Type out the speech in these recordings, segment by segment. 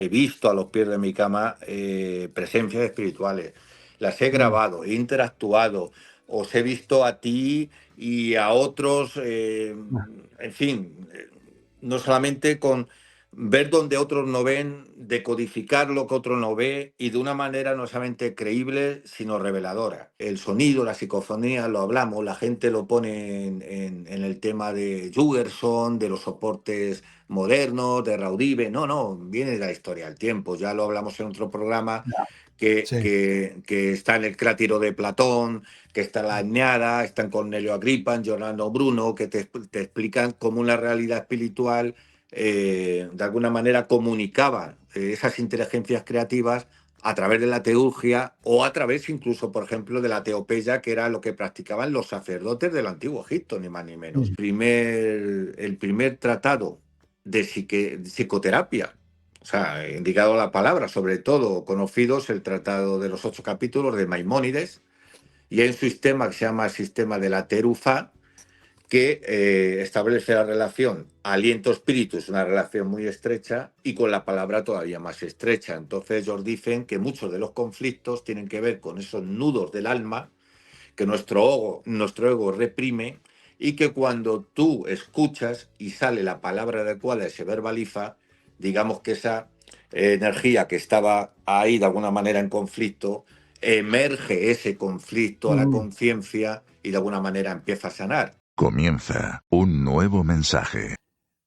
he visto a los pies de mi cama presencias espirituales, las he grabado, he interactuado, os he visto a ti y a otros, en fin, no solamente con ver donde otros no ven, decodificar lo que otro no ve y de una manera no solamente creíble, sino reveladora. El sonido, la psicofonía, lo hablamos, la gente lo pone en el tema de Jugerson, de los soportes modernos, de Raudive. No, viene de la historia del tiempo. Ya lo hablamos en otro programa, Sí. que está en el Crátiro de Platón, que está en la Etniada, está en Cornelio Agripa, en Giordano Bruno, que te explican cómo una realidad espiritual de alguna manera comunicaba esas inteligencias creativas a través de la teurgia o a través incluso, por ejemplo, de la teopeya, que era lo que practicaban los sacerdotes del Antiguo Egipto, ni más ni menos. El primer tratado de psicoterapia, o sea, indicado la palabra, sobre todo conocidos, el tratado de los 8 capítulos de Maimónides, y hay un sistema que se llama el sistema de la terufa, que establece la relación aliento-espíritu, es una relación muy estrecha, y con la palabra todavía más estrecha. Entonces ellos dicen que muchos de los conflictos tienen que ver con esos nudos del alma que nuestro ego reprime, y que cuando tú escuchas y sale la palabra adecuada y se verbaliza, digamos que esa energía que estaba ahí de alguna manera en conflicto, emerge ese conflicto a la conciencia y de alguna manera empieza a sanar. Comienza un nuevo mensaje.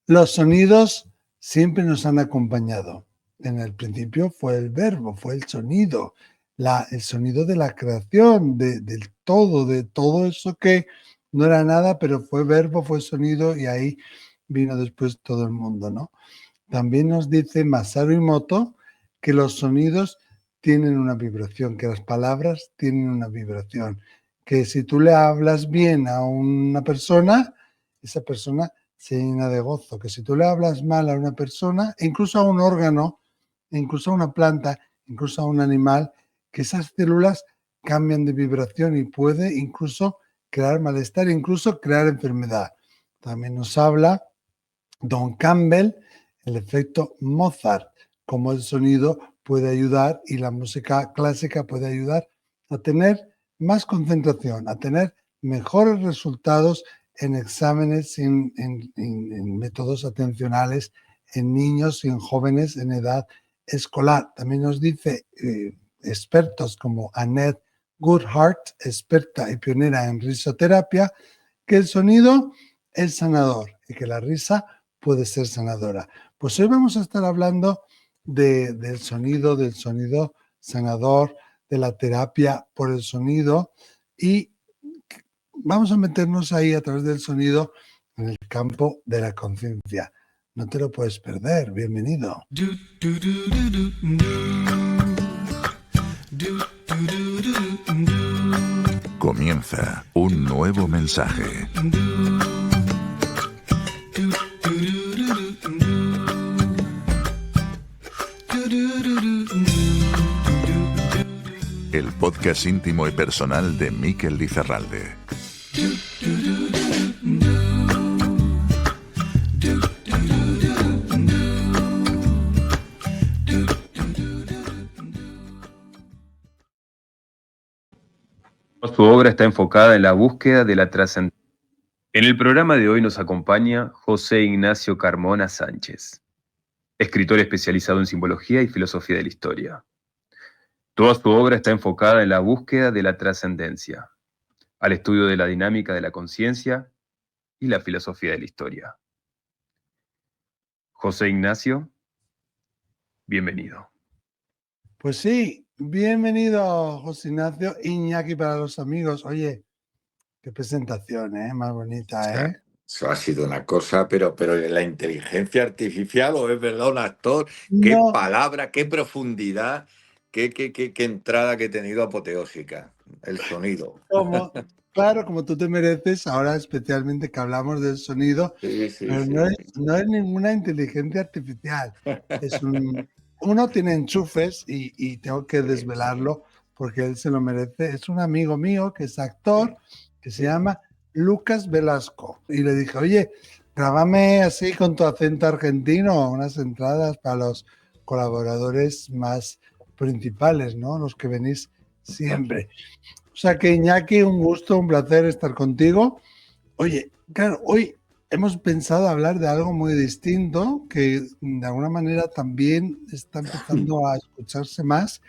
Los sonidos siempre nos han acompañado. En el principio fue el verbo, fue el sonido, el sonido de la creación, del todo, de todo eso que no era nada, pero fue verbo, fue sonido, y ahí vino después todo el mundo, ¿no? También nos dice Masaru Emoto que los sonidos tienen una vibración, que las palabras tienen una vibración, que si tú le hablas bien a una persona, esa persona se llena de gozo, que si tú le hablas mal a una persona, e incluso a un órgano, incluso a una planta, incluso a un animal, que esas células cambian de vibración y puede incluso crear malestar, incluso crear enfermedad. También nos habla Don Campbell, el efecto Mozart, cómo el sonido puede ayudar y la música clásica puede ayudar a tener más concentración, a tener mejores resultados en exámenes, en métodos atencionales, en niños y en jóvenes en edad escolar. También nos dice expertos como Annette Goodhart, experta y pionera en risoterapia, que el sonido es sanador y que la risa puede ser sanadora. Pues hoy vamos a estar hablando del sonido sanador, de la terapia por el sonido, y vamos a meternos ahí a través del sonido en el campo de la conciencia. No te lo puedes perder. Bienvenido. Comienza un nuevo mensaje. El podcast íntimo y personal de Miquel Lizarralde. Su obra está enfocada en la búsqueda de la trascendencia. En el programa de hoy nos acompaña José Ignacio Carmona Sánchez, escritor especializado en simbología y filosofía de la historia. Toda su obra está enfocada en la búsqueda de la trascendencia, al estudio de la dinámica de la conciencia y la filosofía de la historia. José Ignacio, bienvenido. Pues sí, bienvenido, José Ignacio. Iñaki para los amigos. Oye, qué presentación, más bonita, ¿eh? Eso ha sido una cosa, pero la inteligencia artificial, o es verdad, un actor, qué No, palabra, qué profundidad, qué entrada que he tenido apoteósica, el sonido. claro, como tú te mereces, ahora especialmente que hablamos del sonido, Sí. pero no es ninguna inteligencia artificial. Uno tiene enchufes y tengo que desvelarlo porque él se lo merece. Es un amigo mío que es actor, que se llama Lucas Velasco. Y le dije, oye, grábame así con tu acento argentino unas entradas para los colaboradores más principales, ¿no? Los que venís siempre. O sea que, Iñaki, un gusto, un placer estar contigo. Oye, claro, hoy hemos pensado hablar de algo muy distinto que de alguna manera también está empezando a escucharse más,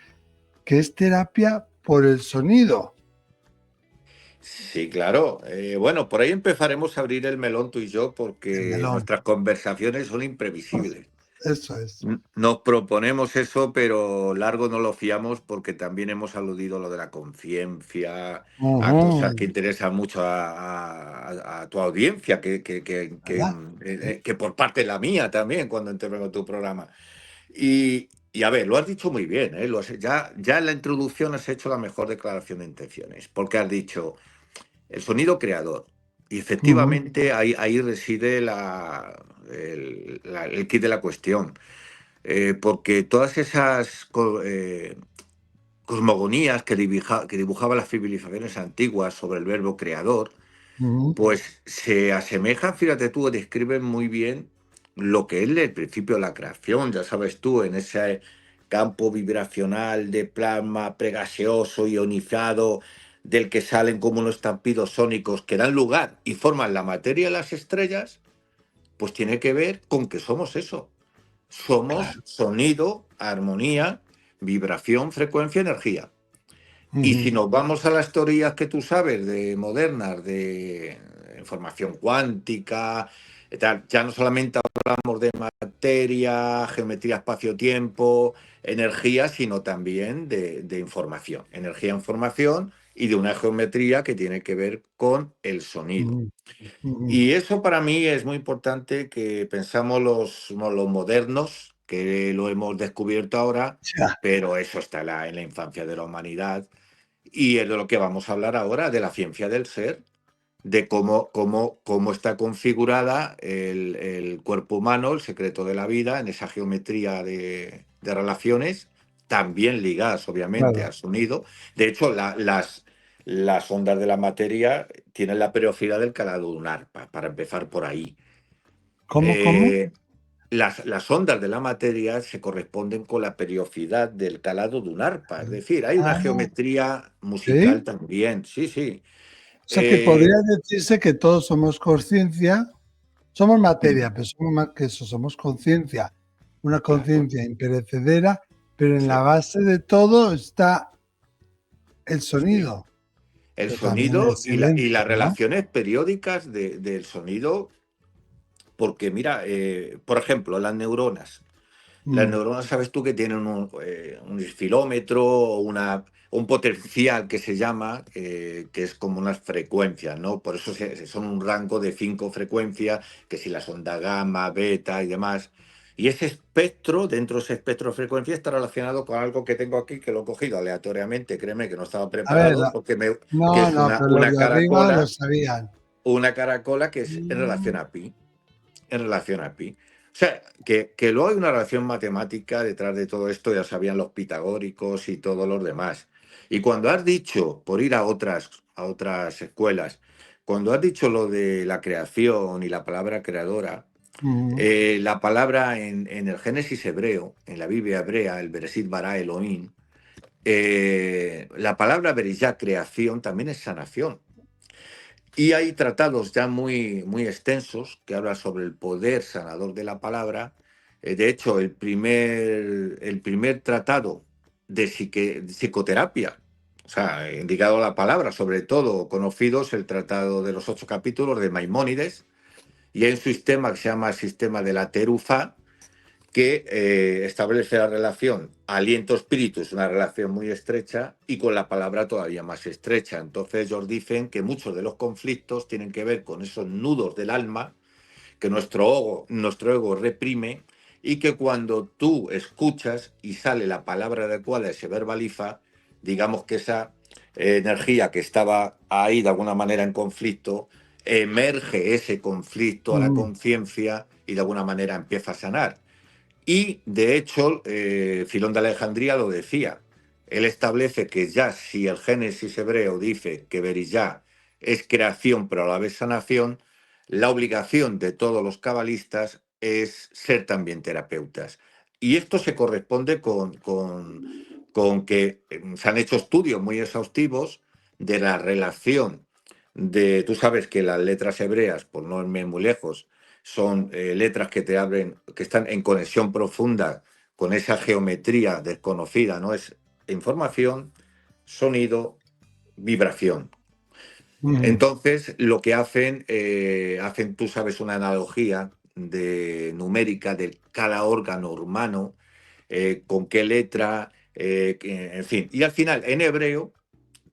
que es terapia por el sonido. Sí, claro. Bueno, por ahí empezaremos a abrir el melón tú y yo El porque melón. nuestras conversaciones son imprevisibles. Eso es. Nos proponemos eso, pero largo no lo fiamos porque también hemos aludido a lo de la conciencia, a cosas Ujú, que interesan mucho a tu audiencia, ¿verdad? Sí, que por parte de la mía también cuando intervengo en tu programa. Y a ver, lo has dicho muy bien, ¿eh? Ya en la introducción has hecho la mejor declaración de intenciones, porque has dicho el sonido creador. Y ujú, efectivamente ahí reside el kit de la cuestión. Porque todas esas cosmogonías que dibujaban las civilizaciones antiguas sobre el verbo creador, ujú. pues se asemejan, fíjate tú, describen muy bien lo que es el principio de la creación, ya sabes tú, en ese campo vibracional de plasma pregaseoso, ionizado, del que salen como unos estampidos sónicos que dan lugar y forman la materia de las estrellas, pues tiene que ver con que somos eso. Somos Claro. sonido, armonía, vibración, frecuencia, energía. Y si Ujú. nos vamos a las teorías que tú sabes de modernas, de información cuántica, tal, ya no solamente hablamos de materia, geometría espacio-tiempo, energía, sino también de información. Energía, información y de una geometría que tiene que ver con el sonido. Ujú, ujú. Y eso para mí es muy importante que pensamos los modernos, que lo hemos descubierto ahora, Ya, pero eso está en la infancia de la humanidad. Y es de lo que vamos a hablar ahora, de la ciencia del ser, de cómo está configurada el cuerpo humano, el secreto de la vida, en esa geometría de relaciones, también ligadas obviamente claro. al sonido. De hecho, las ondas de la materia tienen la periodicidad del calado de un arpa, para empezar por ahí. ¿Cómo, cómo? Eh, las ondas de la materia se corresponden con la periodicidad del calado de un arpa, es decir, hay una Ah, geometría musical sí. también, sí, sí. O sea que Eh, podría decirse que todos somos conciencia, somos materia, pero somos más que eso, somos conciencia, una claro, conciencia imperecedera, pero en la sí, base de todo está el sí. sonido, El que también sonido es y silencio, las ¿no? relaciones periódicas del sonido, porque mira, por ejemplo, las neuronas. Las Mm, neuronas, sabes tú que tienen un oscilómetro o un potencial que se llama, que es como unas frecuencias, ¿no? Por eso son un rango de 5 frecuencias, que si las ondas gamma, beta y demás. Y ese espectro, dentro de ese espectro de frecuencias, está relacionado con algo que tengo aquí, que lo he cogido aleatoriamente, créeme que no estaba a ver, preparado, que no, es no, pero los de arriba lo sabían. una caracola que es en relación Mm, a pi, en relación a pi. O sea, que luego hay una relación matemática detrás de todo esto, ya sabían los pitagóricos y todos los demás. Y cuando has dicho, por ir a otras escuelas, cuando has dicho lo de la creación y la palabra creadora, mm, la palabra en el Génesis hebreo, en la Biblia hebrea, el Bereshit bara Elohim, la palabra berishá, creación, también es sanación. Y hay tratados ya muy, muy extensos que hablan sobre el poder sanador de la palabra. De hecho, el primer tratado de psicoterapia, o sea, indicado a la palabra, sobre todo conocido, es el tratado de los 8 capítulos de Maimónides, y hay un sistema que se llama el sistema de la terufa, que establece la relación aliento-espíritu, es una relación muy estrecha, y con la palabra todavía más estrecha. Entonces ellos dicen que muchos de los conflictos tienen que ver con esos nudos del alma que nuestro ego reprime, y que cuando tú escuchas y sale la palabra adecuada y se verbaliza, digamos que esa energía que estaba ahí de alguna manera en conflicto, emerge ese conflicto a la mm, conciencia y de alguna manera empieza a sanar. Y de hecho, Filón de Alejandría lo decía. Él establece que ya si el Génesis hebreo dice que Berillá es creación pero a la vez sanación, la obligación de todos los cabalistas es ser también terapeutas. Y esto se corresponde con que se han hecho estudios muy exhaustivos de la relación de, tú sabes que las letras hebreas, por no irme muy lejos, son letras que te abren, que están en conexión profunda con esa geometría desconocida, ¿no? Es información, sonido, vibración. Entonces, lo que hacen, tú sabes, una analogía numérica de cada órgano humano, con qué letra, en fin. Y al final, en hebreo,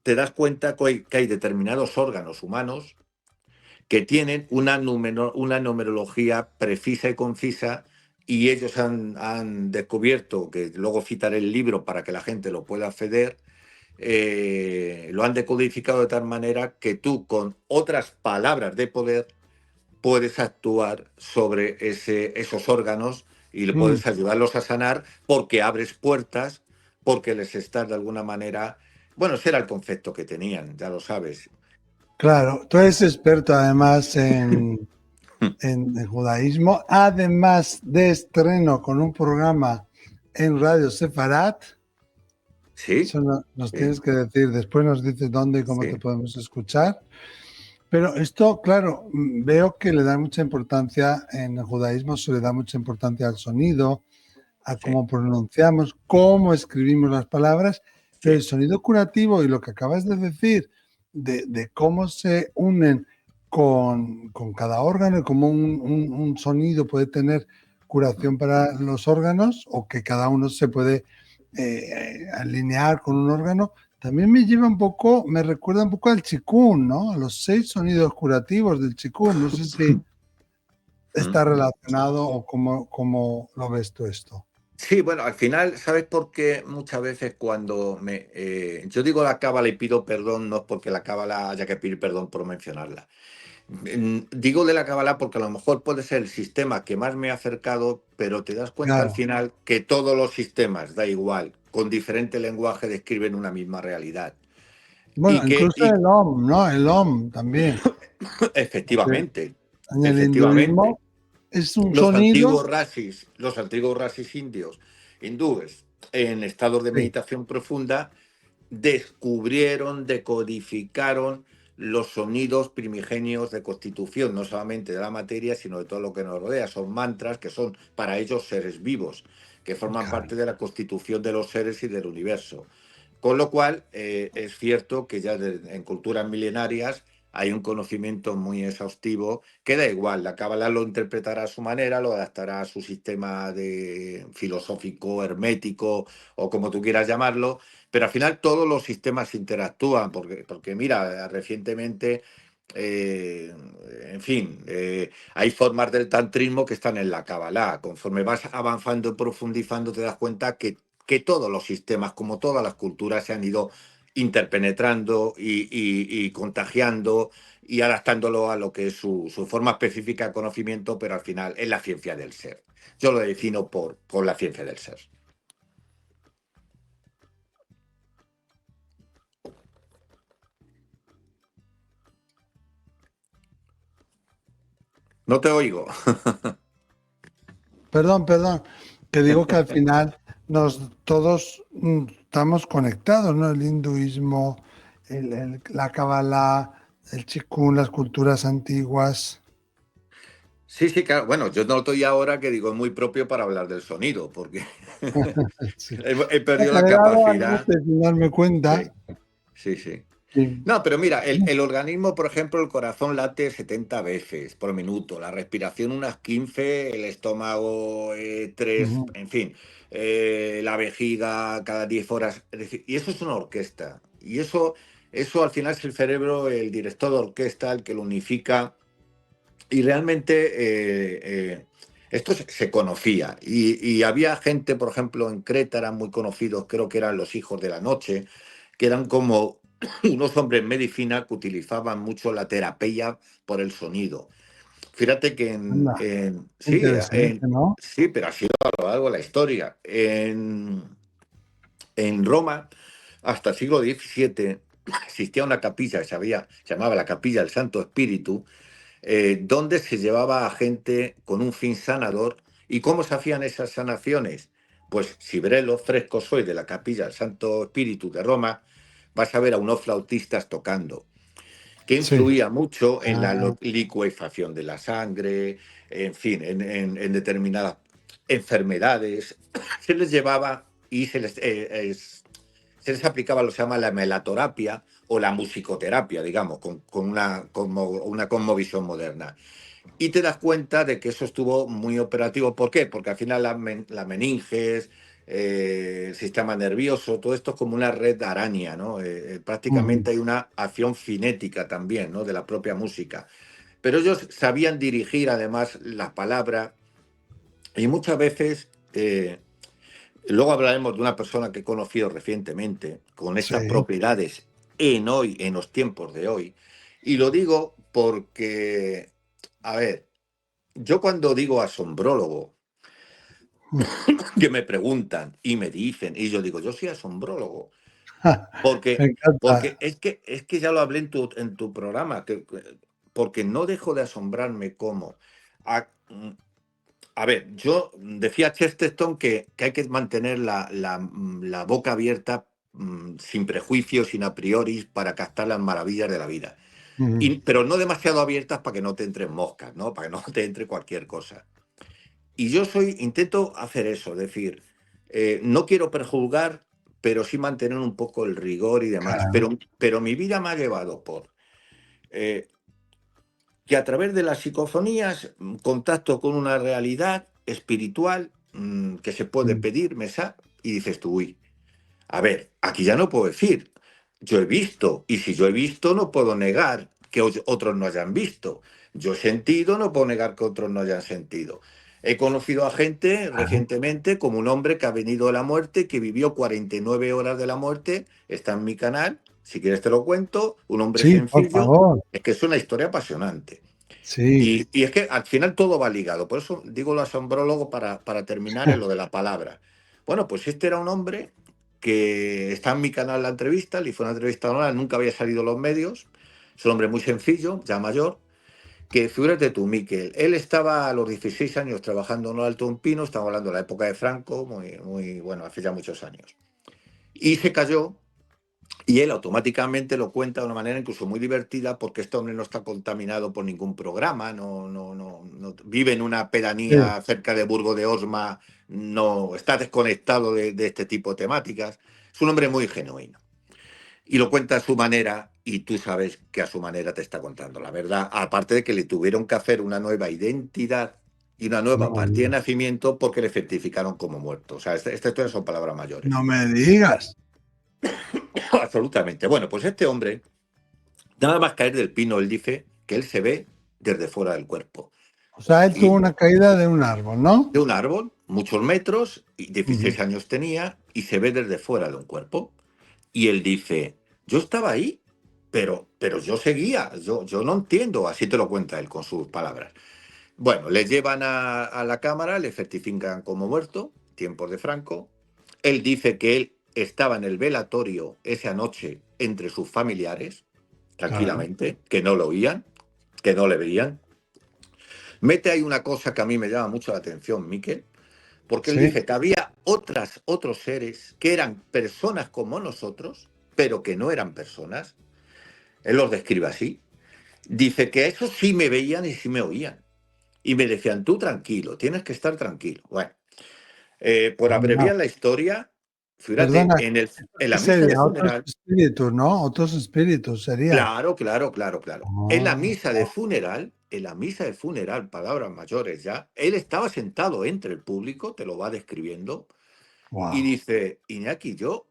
te das cuenta que hay determinados órganos humanos que tienen una numerología precisa y concisa, y ellos han descubierto, que luego citaré el libro para que la gente lo pueda acceder, lo han decodificado de tal manera que tú, con otras palabras de poder, puedes actuar sobre esos órganos y le puedes ayudarlos a sanar, porque abres puertas, porque les estás de alguna manera... Bueno, ese era el concepto que tenían, ya lo sabes. Claro, tú eres experto además en judaísmo, además de estreno con un programa en Radio Sefarat. Sí, Eso nos sí, tienes que decir, después nos dices dónde y cómo te sí, podemos escuchar. Pero esto, claro, veo que le da mucha importancia, en el judaísmo se le da mucha importancia al sonido, a sí, cómo pronunciamos, cómo escribimos las palabras, pero el sí. sonido curativo y lo que acabas de decir, de cómo se unen con cada órgano y cómo un sonido puede tener curación para los órganos o que cada uno se puede alinear con un órgano, también me lleva un poco, me recuerda un poco al chikun, ¿no? A los 6 sonidos curativos del chikun. No sé si está relacionado o cómo lo ves tú esto. Sí, bueno, al final, ¿sabes por qué muchas veces yo digo la cábala y pido perdón, no es porque la cábala haya que pedir perdón por mencionarla? Digo de la cábala porque a lo mejor puede ser el sistema que más me ha acercado, pero te das cuenta al Claro. final que todos los sistemas, da igual, con diferente lenguaje describen una misma realidad. Bueno, Y que, incluso el OM, ¿no? El OM también. Porque efectivamente, en el efectivamente, hinduismo es un sonido. los antiguos racis indios, hindúes, en estados de Sí, meditación profunda, descubrieron, decodificaron los sonidos primigenios de constitución, no solamente de la materia, sino de todo lo que nos rodea. Son mantras que son para ellos seres vivos, que forman claro. parte de la constitución de los seres y del universo. Con lo cual, es cierto que ya en culturas milenarias hay un conocimiento muy exhaustivo que da igual, la cábala lo interpretará a su manera, lo adaptará a su sistema filosófico, hermético o como tú quieras llamarlo, pero al final todos los sistemas interactúan, porque mira, recientemente, eh, en fin, hay formas del tantrismo que están en la cábala. Conforme vas avanzando y profundizando, te das cuenta que todos los sistemas, como todas las culturas, se han ido interpenetrando y contagiando y adaptándolo a lo que es su forma específica de conocimiento, pero al final es la ciencia del ser. Yo lo defino por la ciencia del ser. No te oigo. Perdón, que digo que al final todos estamos conectados, ¿no? El hinduismo, la Kabbalah, el Chikun, las culturas antiguas. Sí, sí, claro. Bueno, yo noto ahora que digo es muy propio para hablar del sonido, porque Sí. he perdido Me la he dado al capacidad. bote sin darme Sí, cuenta. sí, sí. Sí. No, pero mira, el organismo, por ejemplo, el corazón late 70 veces por minuto, la respiración unas 15, el estómago 3, Ujú. en fin, la vejiga cada 10 horas. Es decir, y eso es una orquesta. Y eso al final es el cerebro, el director de orquesta, el que lo unifica. Y realmente esto se conocía. Y había gente, por ejemplo, en Creta eran muy conocidos, creo que eran los hijos de la noche, que eran como unos hombres en medicina que utilizaban mucho la terapia por el sonido. Fíjate que Anda, interesante, ¿no? sí, pero ha sido a lo largo de la historia. En Roma, hasta el siglo XVII, existía una capilla que se llamaba la Capilla del Santo Espíritu, donde se llevaba a gente con un fin sanador. ¿Y cómo se hacían esas sanaciones? Pues si veréis los frescos hoy de la capilla del Santo Espíritu de Roma, vas a ver a unos flautistas tocando, que Sí. influía mucho en la Ah, licuefacción de la sangre, en fin, en determinadas enfermedades. Se les llevaba y se les aplicaba lo que se llama la melaterapia o la musicoterapia, digamos, con una cosmovisión moderna. Y te das cuenta de que eso estuvo muy operativo. ¿Por qué? Porque al final la meninges, el sistema nervioso, todo esto es como una red de araña, ¿no? ujú, Prácticamente hay una acción cinética también, ¿no? De la propia música. Pero ellos sabían dirigir además las palabras y muchas veces, luego hablaremos de una persona que he conocido recientemente con estas sí. propiedades en los tiempos de hoy. Y lo digo porque, a ver, yo cuando digo asombrólogo, que me preguntan y me dicen, y yo digo, yo soy asombrólogo, Me porque, encanta. porque es que ya lo hablé en tu programa, porque no dejo de asombrarme cómo. A, a ver, yo decía Chesterton que hay que mantener la boca abierta, sin prejuicios, sin a priori, para captar las maravillas de la vida. Ujú, Pero no demasiado abiertas para que no te entren moscas, ¿no? Para que no te entre cualquier cosa. Y yo intento hacer eso, es decir, no quiero prejuzgar, pero sí mantener un poco el rigor y demás. claro. Pero mi vida me ha llevado por eh, que a través de las psicofonías contacto con una realidad espiritual, que se puede Mm, pedir, mesa, y dices tú, uy, a ver, aquí ya no puedo decir, yo he visto, y si yo he visto, no puedo negar que otros no hayan visto. Yo he sentido, no puedo negar que otros no hayan sentido. He conocido a gente claro. recientemente como un hombre que ha venido de la muerte, que vivió 49 horas de la muerte, está en mi canal, si quieres te lo cuento, un hombre Sí, por sencillo, favor. es que es una historia apasionante. Sí. Y es que al final todo va ligado, por eso digo lo asombrólogo para terminar en lo de la palabra. Bueno, pues este era un hombre que está en mi canal la entrevista, le hice una entrevista normal, nunca había salido en los medios, es un hombre muy sencillo, ya mayor, que figúrate tú, Miquel, él estaba a los 16 años trabajando en un Alto un Pino, estamos hablando de la época de Franco, muy, muy, bueno, hace ya muchos años, y se cayó y él automáticamente lo cuenta de una manera incluso muy divertida porque este hombre no está contaminado por ningún programa, no vive en una Sí. pedanía cerca de Burgo de Osma, no está desconectado de este tipo de temáticas. Es un hombre muy genuino. Y lo cuenta a su manera y tú sabes que a su manera te está contando la verdad. Aparte de que le tuvieron que hacer una nueva identidad y una No nueva me partida de digas. nacimiento porque le certificaron como muerto. O sea, esta historia son palabras mayores. No me digas. Absolutamente. Bueno, pues este hombre, nada más caer del pino, él dice que él se ve desde fuera del cuerpo. O sea, él tuvo Y una caída de un árbol, de ¿no? un árbol, muchos metros, y Ujú. 16 años tenía, y se ve desde fuera de un cuerpo. Y él dice, yo estaba ahí, pero yo seguía, yo no entiendo, así te lo cuenta él con sus palabras. Bueno, le llevan a la cámara, le certifican como muerto, tiempos de Franco. Él dice que él estaba en el velatorio esa noche entre sus familiares, Claro. tranquilamente, que no lo oían, que no le veían. Mete ahí una cosa que a mí me llama mucho la atención, Miquel, porque él Sí. dice que había otros seres que eran personas como nosotros, pero que no eran personas. Él los describe así. Dice que esos sí me veían y sí me oían. Y me decían, tú tranquilo, tienes que estar tranquilo. Bueno, por Anda. abreviar la historia, fíjate, Perdona, en ¿qué la misa de sería? Otros funeral. espíritus, ¿no? Otros espíritus serían. Claro, claro, claro, claro. Ah, En la misa de funeral, palabras mayores ya, él estaba sentado entre el público, te lo va describiendo, y wow. dice, Iñaki, yo,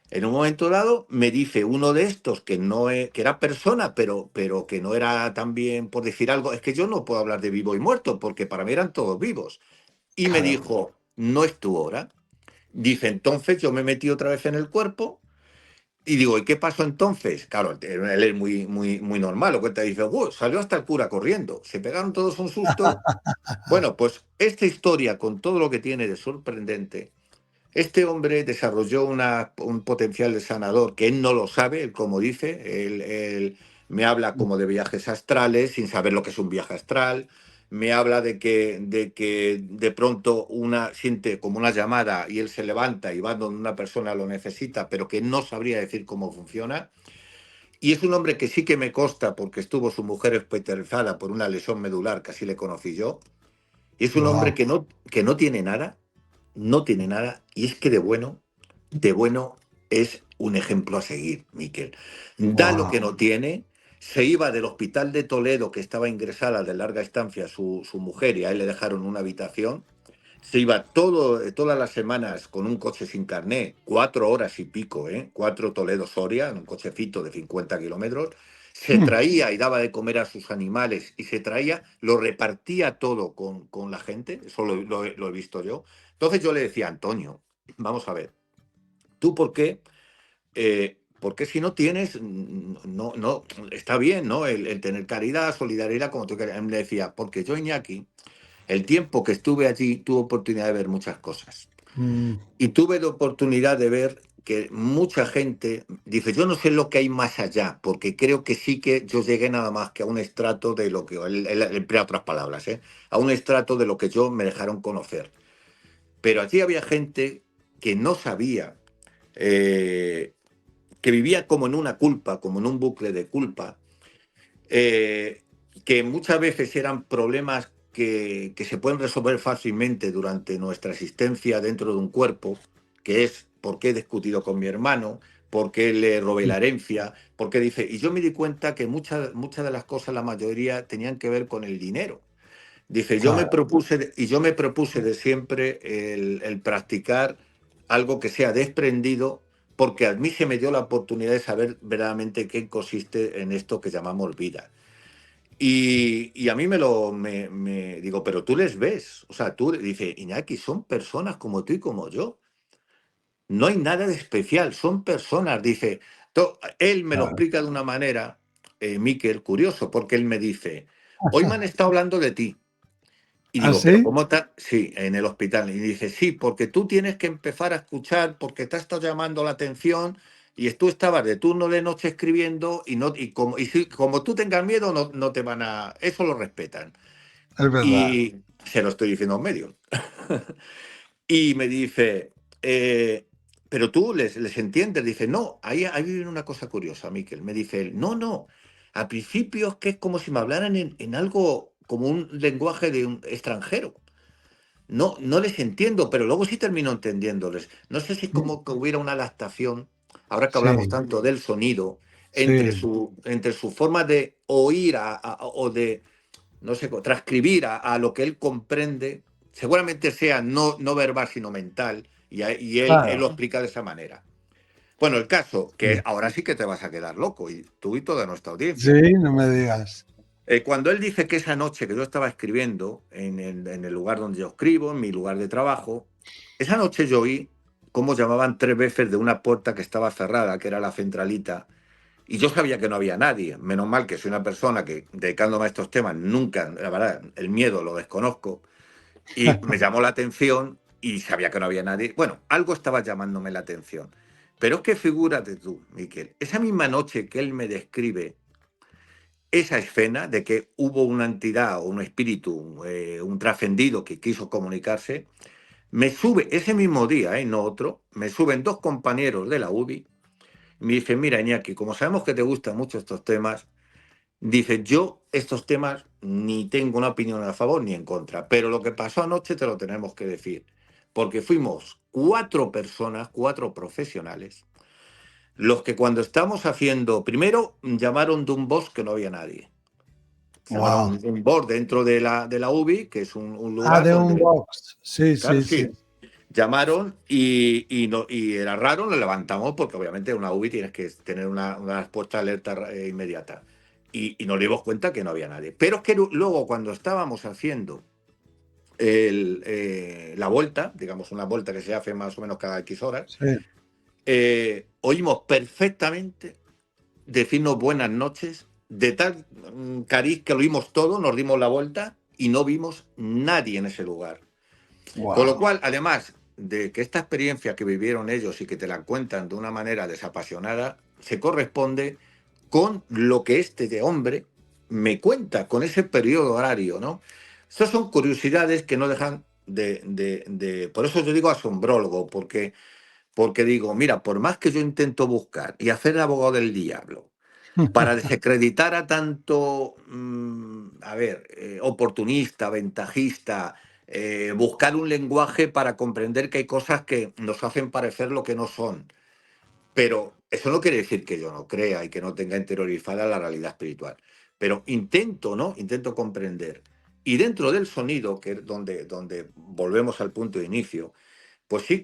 en un momento dado, me dice uno de estos que no que era persona, pero que no era también, por decir algo, es que yo no puedo hablar de vivo y muerto, porque para mí eran todos vivos. Y me Claro. dijo, no es tu hora. Dice, entonces yo me metí otra vez en el cuerpo y digo, ¿y qué pasó entonces? Claro, él es muy, muy, muy normal, lo cuenta, dice, salió hasta el cura corriendo, se pegaron todos un susto. Bueno, pues esta historia, con todo lo que tiene de sorprendente, este hombre desarrolló un potencial de sanador que él no lo sabe, él como dice, él me habla como de viajes astrales, sin saber lo que es un viaje astral, me habla de que de pronto siente como una llamada y él se levanta y va donde una persona lo necesita, pero que no sabría decir cómo funciona. Y es un hombre que sí que me consta porque estuvo su mujer hospitalizada por una lesión medular, que así le conocí yo. Y es un hombre Wow. que no tiene nada, no tiene nada, y es que de bueno es un ejemplo a seguir, Miquel. Da lo Wow. que no tiene, se iba del hospital de Toledo, que estaba ingresada de larga estancia su mujer, y a él le dejaron una habitación. Se iba todas las semanas con un coche sin carné, 4 horas y pico, 4 Toledo-Soria, en un cochecito de 50 kilómetros. Se traía y daba de comer a sus animales y se traía, lo repartía todo con la gente, eso lo he visto yo. Entonces yo le decía, Antonio, vamos a ver, ¿tú por qué? Porque si no tienes, no, está bien, ¿no? El tener caridad, solidaridad, como tú querías. Él me decía, porque yo, Iñaki, el tiempo que estuve allí tuve oportunidad de ver muchas cosas. Mm, Y tuve la oportunidad de ver que mucha gente dice, yo no sé lo que hay más allá, porque creo que sí que yo llegué nada más que a un estrato de lo que, él emplea otras palabras, a un estrato de lo que yo me dejaron conocer. Pero allí había gente que no sabía, eh, que vivía como en una culpa, como en un bucle de culpa, eh, que muchas veces eran problemas que se pueden resolver fácilmente durante nuestra existencia dentro de un cuerpo, que es por qué he discutido con mi hermano, por qué le robé la herencia, por qué dice... Y yo me di cuenta que muchas de las cosas, la mayoría, tenían que ver con el dinero. Dice, claro. yo me propuse de siempre el practicar algo que sea desprendido, porque a mí se me dio la oportunidad de saber verdaderamente qué consiste en esto que llamamos vida. Y a mí me digo, pero tú les ves, o sea, tú, dice, Iñaki, son personas como tú y como yo. No hay nada de especial, son personas, dice. Él me lo Claro. explica de una manera, Miquel, curioso, porque él me dice, hoy me han estado hablando de ti. Y ¿Ah, digo, ¿pero sí? cómo está? Sí, en el hospital. Y dice, sí, porque tú tienes que empezar a escuchar, porque te ha estado llamando la atención y tú estabas de turno de noche escribiendo como tú tengas miedo, no te van a... Eso lo respetan. Es verdad. Y se lo estoy diciendo en medio. Y me dice, pero tú les entiendes. Dice, no, ahí viene una cosa curiosa, Miquel. Me dice él, no, al principio es que es como si me hablaran en algo, como un lenguaje de un extranjero. No les entiendo, pero luego sí termino entendiéndoles. No sé si es Mm, como que hubiera una adaptación, ahora que hablamos sí, tanto del sonido, entre sí. su forma de oír o de, no sé, transcribir a lo que él comprende, seguramente sea no verbal, sino mental, y él lo Claro. explica de esa manera. Bueno, el caso, que Sí. ahora sí que te vas a quedar loco, y tú y toda nuestra Sí, audiencia. no me digas. Cuando él dice que esa noche que yo estaba escribiendo en el lugar donde yo escribo, en mi lugar de trabajo, esa noche yo oí cómo llamaban 3 veces de una puerta que estaba cerrada, que era la centralita, y yo sabía que no había nadie. Menos mal que soy una persona que, dedicándome a estos temas, nunca, la verdad, el miedo lo desconozco, y me llamó la atención y sabía que no había nadie. Bueno, algo estaba llamándome la atención. Pero es que figúrate tú, Miquel, esa misma noche que él me describe esa escena de que hubo una entidad o un espíritu, un trascendido que quiso comunicarse, me sube ese mismo día, no otro, me suben 2 compañeros de la UBI y me dicen, mira, Iñaki, como sabemos que te gustan mucho estos temas, dice, yo estos temas ni tengo una opinión a favor ni en contra, pero lo que pasó anoche te lo tenemos que decir, porque fuimos 4 personas, 4 profesionales, los que cuando estamos haciendo, primero llamaron de un bosque que no había nadie. Se llamaron Wow. un board dentro de la UBI, que es un Ah, lugar de un donde, box. Sí, claro, sí, sí. sí, llamaron y era raro, lo levantamos porque obviamente en una UBI tienes que tener una respuesta alerta inmediata. Y nos dimos cuenta que no había nadie. Pero es que luego cuando estábamos haciendo la vuelta, digamos una vuelta que se hace más o menos cada X horas, Sí. oímos perfectamente decirnos buenas noches, de tal cariz que lo vimos todo, nos dimos la vuelta y no vimos nadie en ese lugar. Con lo Wow. cual, además de que esta experiencia que vivieron ellos y que te la cuentan de una manera desapasionada, se corresponde con lo que este de hombre me cuenta, con ese periodo horario, ¿no? Estas son curiosidades que no dejan por eso yo digo asombrólogo, porque digo, mira, por más que yo intento buscar y hacer el abogado del diablo para desacreditar a tanto, oportunista, ventajista, buscar un lenguaje para comprender que hay cosas que nos hacen parecer lo que no son. Pero eso no quiere decir que yo no crea y que no tenga interiorizada la realidad espiritual. Pero intento, ¿no? Intento comprender. Y dentro del sonido, que es donde volvemos al punto de inicio, pues sí,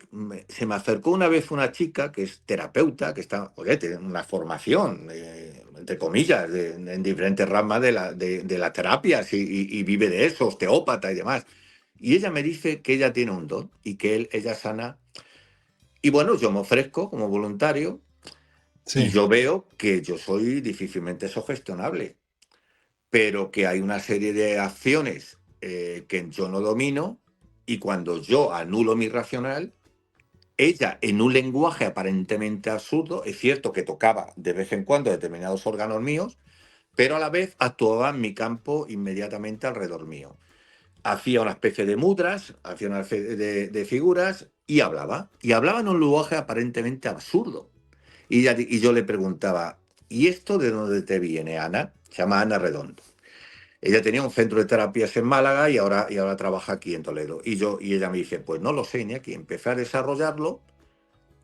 se me acercó una vez una chica que es terapeuta, que está, oye, tiene una formación, entre comillas, en diferentes ramas de las terapias y vive de eso, osteópata y demás. Y ella me dice que ella tiene un don y que ella sana. Y bueno, yo me ofrezco como voluntario y Sí, yo veo que yo soy difícilmente sugestionable, pero que hay una serie de acciones que yo no domino y cuando yo anulo mi racional, ella, en un lenguaje aparentemente absurdo, es cierto que tocaba de vez en cuando determinados órganos míos, pero a la vez actuaba en mi campo inmediatamente alrededor mío. Hacía una especie de mudras, hacía una especie de figuras y hablaba. Y hablaba en un lenguaje aparentemente absurdo. Y yo le preguntaba, ¿y esto de dónde te viene, Ana? Se llama Ana Redondo. Ella tenía un centro de terapias en Málaga y ahora trabaja aquí en Toledo. Y ella me dice, pues no lo sé, ni aquí. Empecé a desarrollarlo,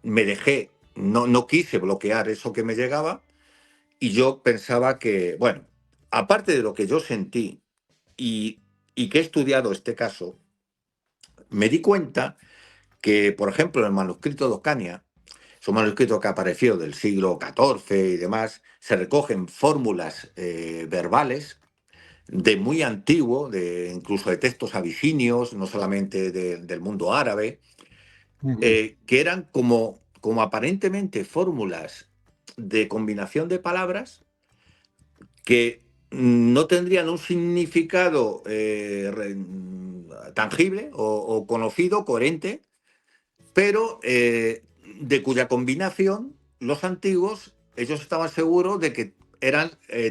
me dejé, no quise bloquear eso que me llegaba y yo pensaba que, bueno, aparte de lo que yo sentí y, y que he estudiado este caso, me di cuenta que, por ejemplo, en el manuscrito de Ocania, es un manuscrito que apareció del siglo XIV y demás, se recogen fórmulas verbales de muy antiguo, incluso de textos abisinios, no solamente del mundo árabe, ujú, que eran como aparentemente fórmulas de combinación de palabras que no tendrían un significado tangible o conocido, coherente, pero de cuya combinación los antiguos, ellos estaban seguros de que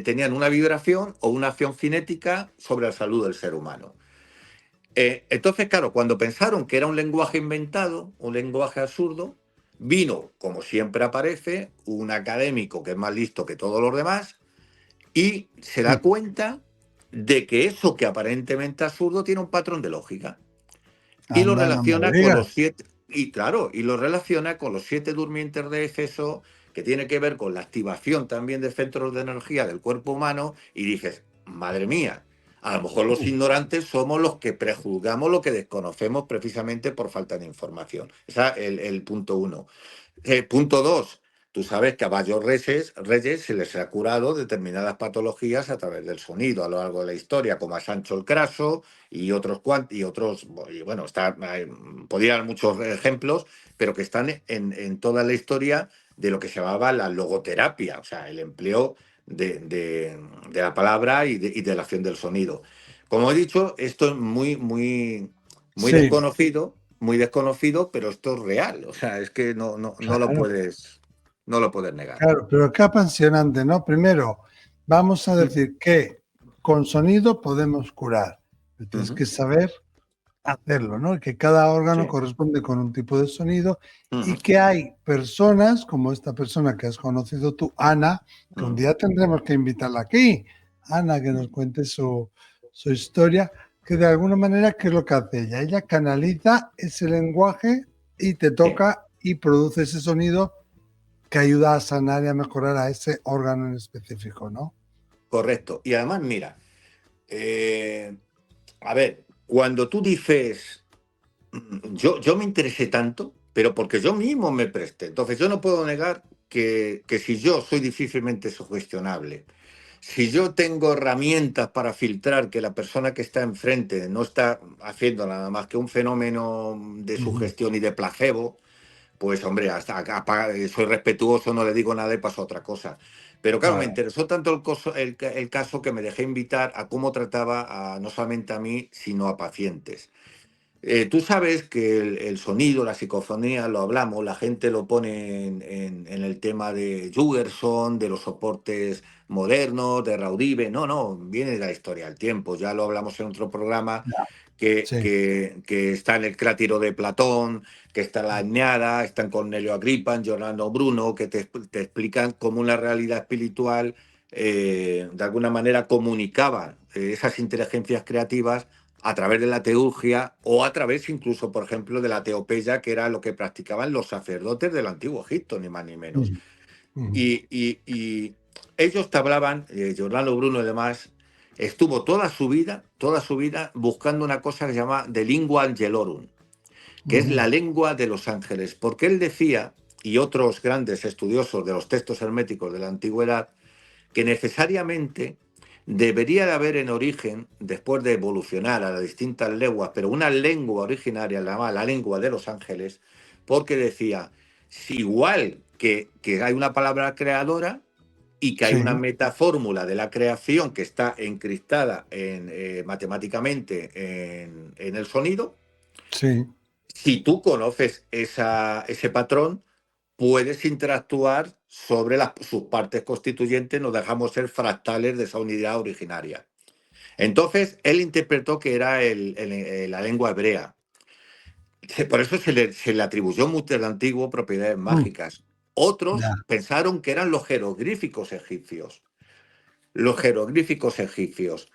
tenían una vibración o una acción cinética sobre la salud del ser humano. Entonces, claro, cuando pensaron que era un lenguaje inventado, un lenguaje absurdo, vino, como siempre aparece, un académico que es más listo que todos los demás y se da ujú. cuenta de que eso que aparentemente absurdo tiene un patrón de lógica y lo Anda, no me relaciona con los digas. 7, y claro, y lo relaciona con los 7 durmientes de Éfeso, que tiene que ver con la activación también de centros de energía del cuerpo humano, y dices, madre mía, a lo mejor los ignorantes somos los que prejuzgamos lo que desconocemos precisamente por falta de información. Ese es el punto uno. Punto dos, tú sabes que a varios reyes se les ha curado determinadas patologías a través del sonido a lo largo de la historia, como a Sancho el Craso y otros, y bueno, podría dar muchos ejemplos, pero que están en toda la historia de lo que se llamaba la logoterapia, o sea, el empleo de la palabra y de la acción del sonido. Como he dicho, esto es Sí, muy desconocido, pero esto es real. O sea, es que no lo claro, puedes negar. claro, pero qué apasionante, ¿no? Primero, vamos a decir que con sonido podemos curar, pero tienes Ujú, que saber hacerlo, ¿no? Que cada órgano sí, corresponde con un tipo de sonido y ujú, que hay personas, como esta persona que has conocido tú, Ana, que un ujú, día tendremos que invitarla aquí, Ana, que nos ujú. cuente su historia, que de alguna manera, ¿qué es lo que hace ella? Ella canaliza ese lenguaje y te Sí, toca y produce ese sonido que ayuda a sanar y a mejorar a ese órgano en específico, ¿no? correcto. Y además, mira, eh, a ver, cuando tú dices, yo me interesé tanto, pero porque yo mismo me presté. Entonces, yo no puedo negar que si yo soy difícilmente sugestionable, si yo tengo herramientas para filtrar que la persona que está enfrente no está haciendo nada más que un fenómeno de Ujú. sugestión y de placebo, pues hombre, hasta acá soy respetuoso, no le digo nada y paso a otra cosa. Pero claro, me Claro, interesó tanto el caso que me dejé invitar a cómo trataba no solamente a mí, sino a pacientes. Tú sabes que el sonido, la psicofonía, lo hablamos, la gente lo pone en el tema de Jugerson, de los soportes modernos, de Raudive. No, no, viene de la historia del tiempo. Ya lo hablamos en otro programa, Ya, que, sí, que está en el Crátiro de Platón, que está en la Etniada, están con Cornelio Agripa, en Giordano Bruno, que te explican cómo una realidad espiritual de alguna manera comunicaba esas inteligencias creativas a través de la teurgia o a través incluso, por ejemplo, de la teopeya, que era lo que practicaban los sacerdotes del antiguo Egipto, ni más ni menos. ujú, ujú, Y ellos te hablaban, Giordano Bruno y demás, estuvo toda su vida buscando una cosa que se llama de lingua angelorum, que es ujú, la lengua de los ángeles, porque él decía, y otros grandes estudiosos de los textos herméticos de la antigüedad, que necesariamente debería de haber en origen, después de evolucionar a las distintas lenguas, pero una lengua originaria, la lengua de los ángeles, porque decía, si igual que hay una palabra creadora y que hay una sí, metafórmula de la creación que está encriptada matemáticamente en el sonido, sí. si tú conoces ese patrón, puedes interactuar sobre sus partes constituyentes, nos dejamos ser fractales de esa unidad originaria. Entonces, él interpretó que era la lengua hebrea. Por eso se le atribuyó mucho el antiguo propiedades Mm, mágicas. ya, Otros pensaron que eran los jeroglíficos egipcios. Los jeroglíficos egipcios.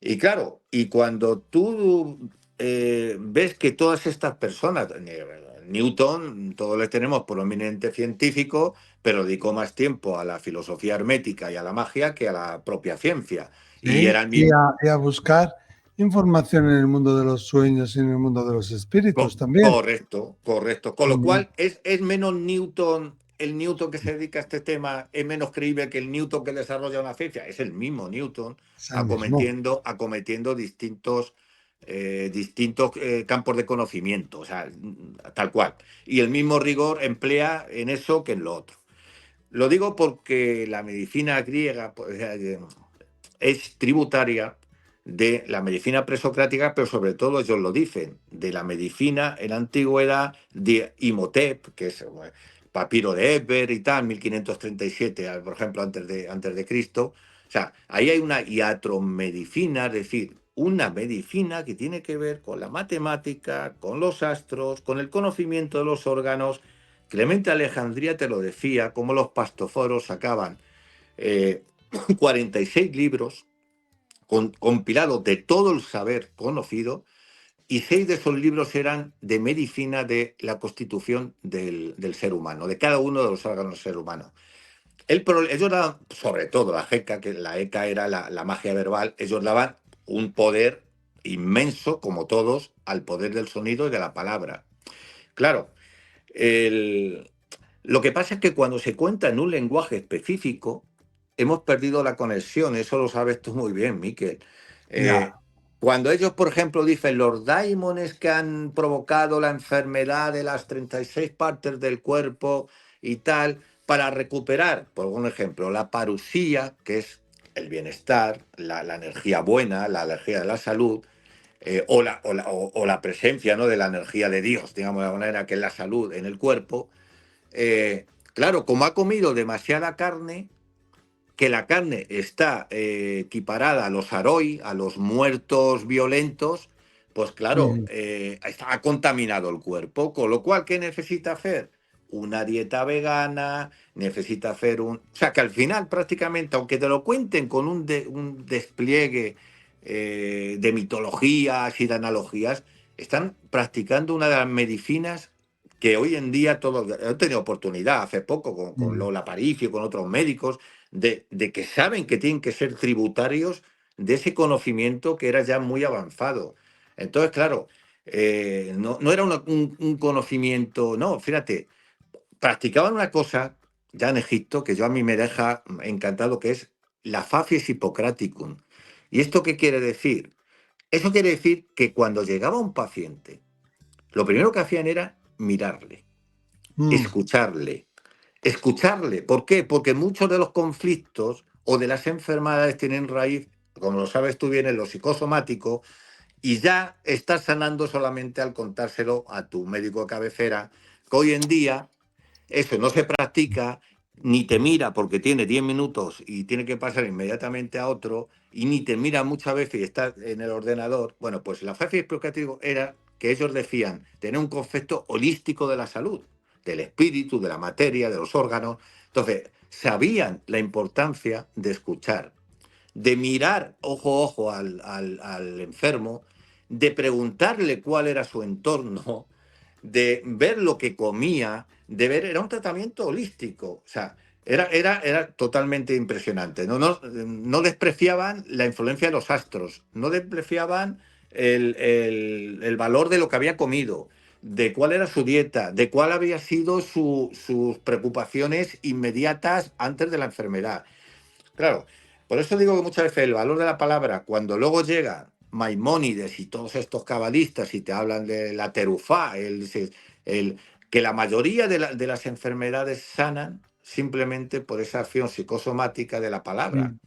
Y claro, y cuando tú ves que todas estas personas, Newton, todos le tenemos por eminente científico, pero dedicó más tiempo a la filosofía hermética y a la magia que a la propia ciencia. Y sí. era el mismo. Y a buscar información en el mundo de los sueños y en el mundo de los espíritus también. Correcto, correcto. Con lo Ujú, cual es menos Newton, el Newton que se dedica a este tema es menos creíble que el Newton que desarrolla una ciencia. Es el mismo Newton es el mismo. acometiendo distintos campos de conocimiento, o sea, tal cual. Y el mismo rigor emplea en eso que en lo otro. Lo digo porque la medicina griega pues, es tributaria de la medicina presocrática, pero sobre todo ellos lo dicen, de la medicina en la antigüedad de Imhotep, que es papiro de Eber y tal, 1537, por ejemplo, antes de Cristo. O sea, ahí hay una iatromedicina, es decir, una medicina que tiene que ver con la matemática, con los astros, con el conocimiento de los órganos. Clemente Alejandría te lo decía, cómo los pastoforos sacaban eh, 46 libros compilados de todo el saber conocido, y 6 de esos libros eran de medicina de la constitución del ser humano, de cada uno de los órganos del ser humano. Ellos daban, sobre todo la ECA, que la ECA era la magia verbal, ellos daban un poder inmenso, como todos, al poder del sonido y de la palabra. Claro, el, lo que pasa es que cuando se cuenta en un lenguaje específico, hemos perdido la conexión. Eso lo sabes tú muy bien, Miquel. Eh, Ya, Cuando ellos, por ejemplo, dicen los daimones que han provocado la enfermedad de las 36 partes del cuerpo y tal, para recuperar, por un ejemplo, la parusía, que es el bienestar, la energía buena, la energía de la salud, o la presencia, ¿no?, de la energía de Dios, digamos de alguna manera, que es la salud en el cuerpo. Claro, como ha comido demasiada carne, que la carne está equiparada a los aroi, a los muertos violentos, pues claro, ujú, ha contaminado el cuerpo, con lo cual, ¿qué necesita hacer? Una dieta vegana, necesita hacer un... O sea, que al final prácticamente, aunque te lo cuenten con un despliegue de mitologías y de analogías, están practicando una de las medicinas que hoy en día todos... He tenido oportunidad hace poco con ujú, Lola Paricio, con otros médicos, de que saben que tienen que ser tributarios de ese conocimiento que era ya muy avanzado. Entonces, claro, no era un conocimiento, no, fíjate, practicaban una cosa ya en Egipto que yo a mí me deja encantado, que es la facies hippocraticum. ¿Y esto qué quiere decir? Eso quiere decir que cuando llegaba un paciente, lo primero que hacían era mirarle, mm, escucharle, escucharle. ¿Por qué? Porque muchos de los conflictos o de las enfermedades tienen raíz, como lo sabes tú bien, en lo psicosomático, y ya estás sanando solamente al contárselo a tu médico de cabecera, que hoy en día eso no se practica, ni te mira porque tiene 10 minutos y tiene que pasar inmediatamente a otro, y ni te mira muchas veces y está en el ordenador. Bueno, pues la fase explicativa era que ellos decían tener un concepto holístico de la salud, del espíritu, de la materia, de los órganos. Entonces, sabían la importancia de escuchar, de mirar ojo a ojo al enfermo, de preguntarle cuál era su entorno, de ver lo que comía, de ver, era un tratamiento holístico, o sea, era totalmente impresionante. No despreciaban la influencia de los astros, no despreciaban el valor de lo que había comido, de cuál era su dieta, de cuál había sido sus preocupaciones inmediatas antes de la enfermedad. Claro, por eso digo que muchas veces el valor de la palabra, cuando luego llega Maimónides y todos estos cabalistas y te hablan de la terufá, el- que la mayoría de las enfermedades sanan simplemente por esa acción psicosomática de la palabra. Mm.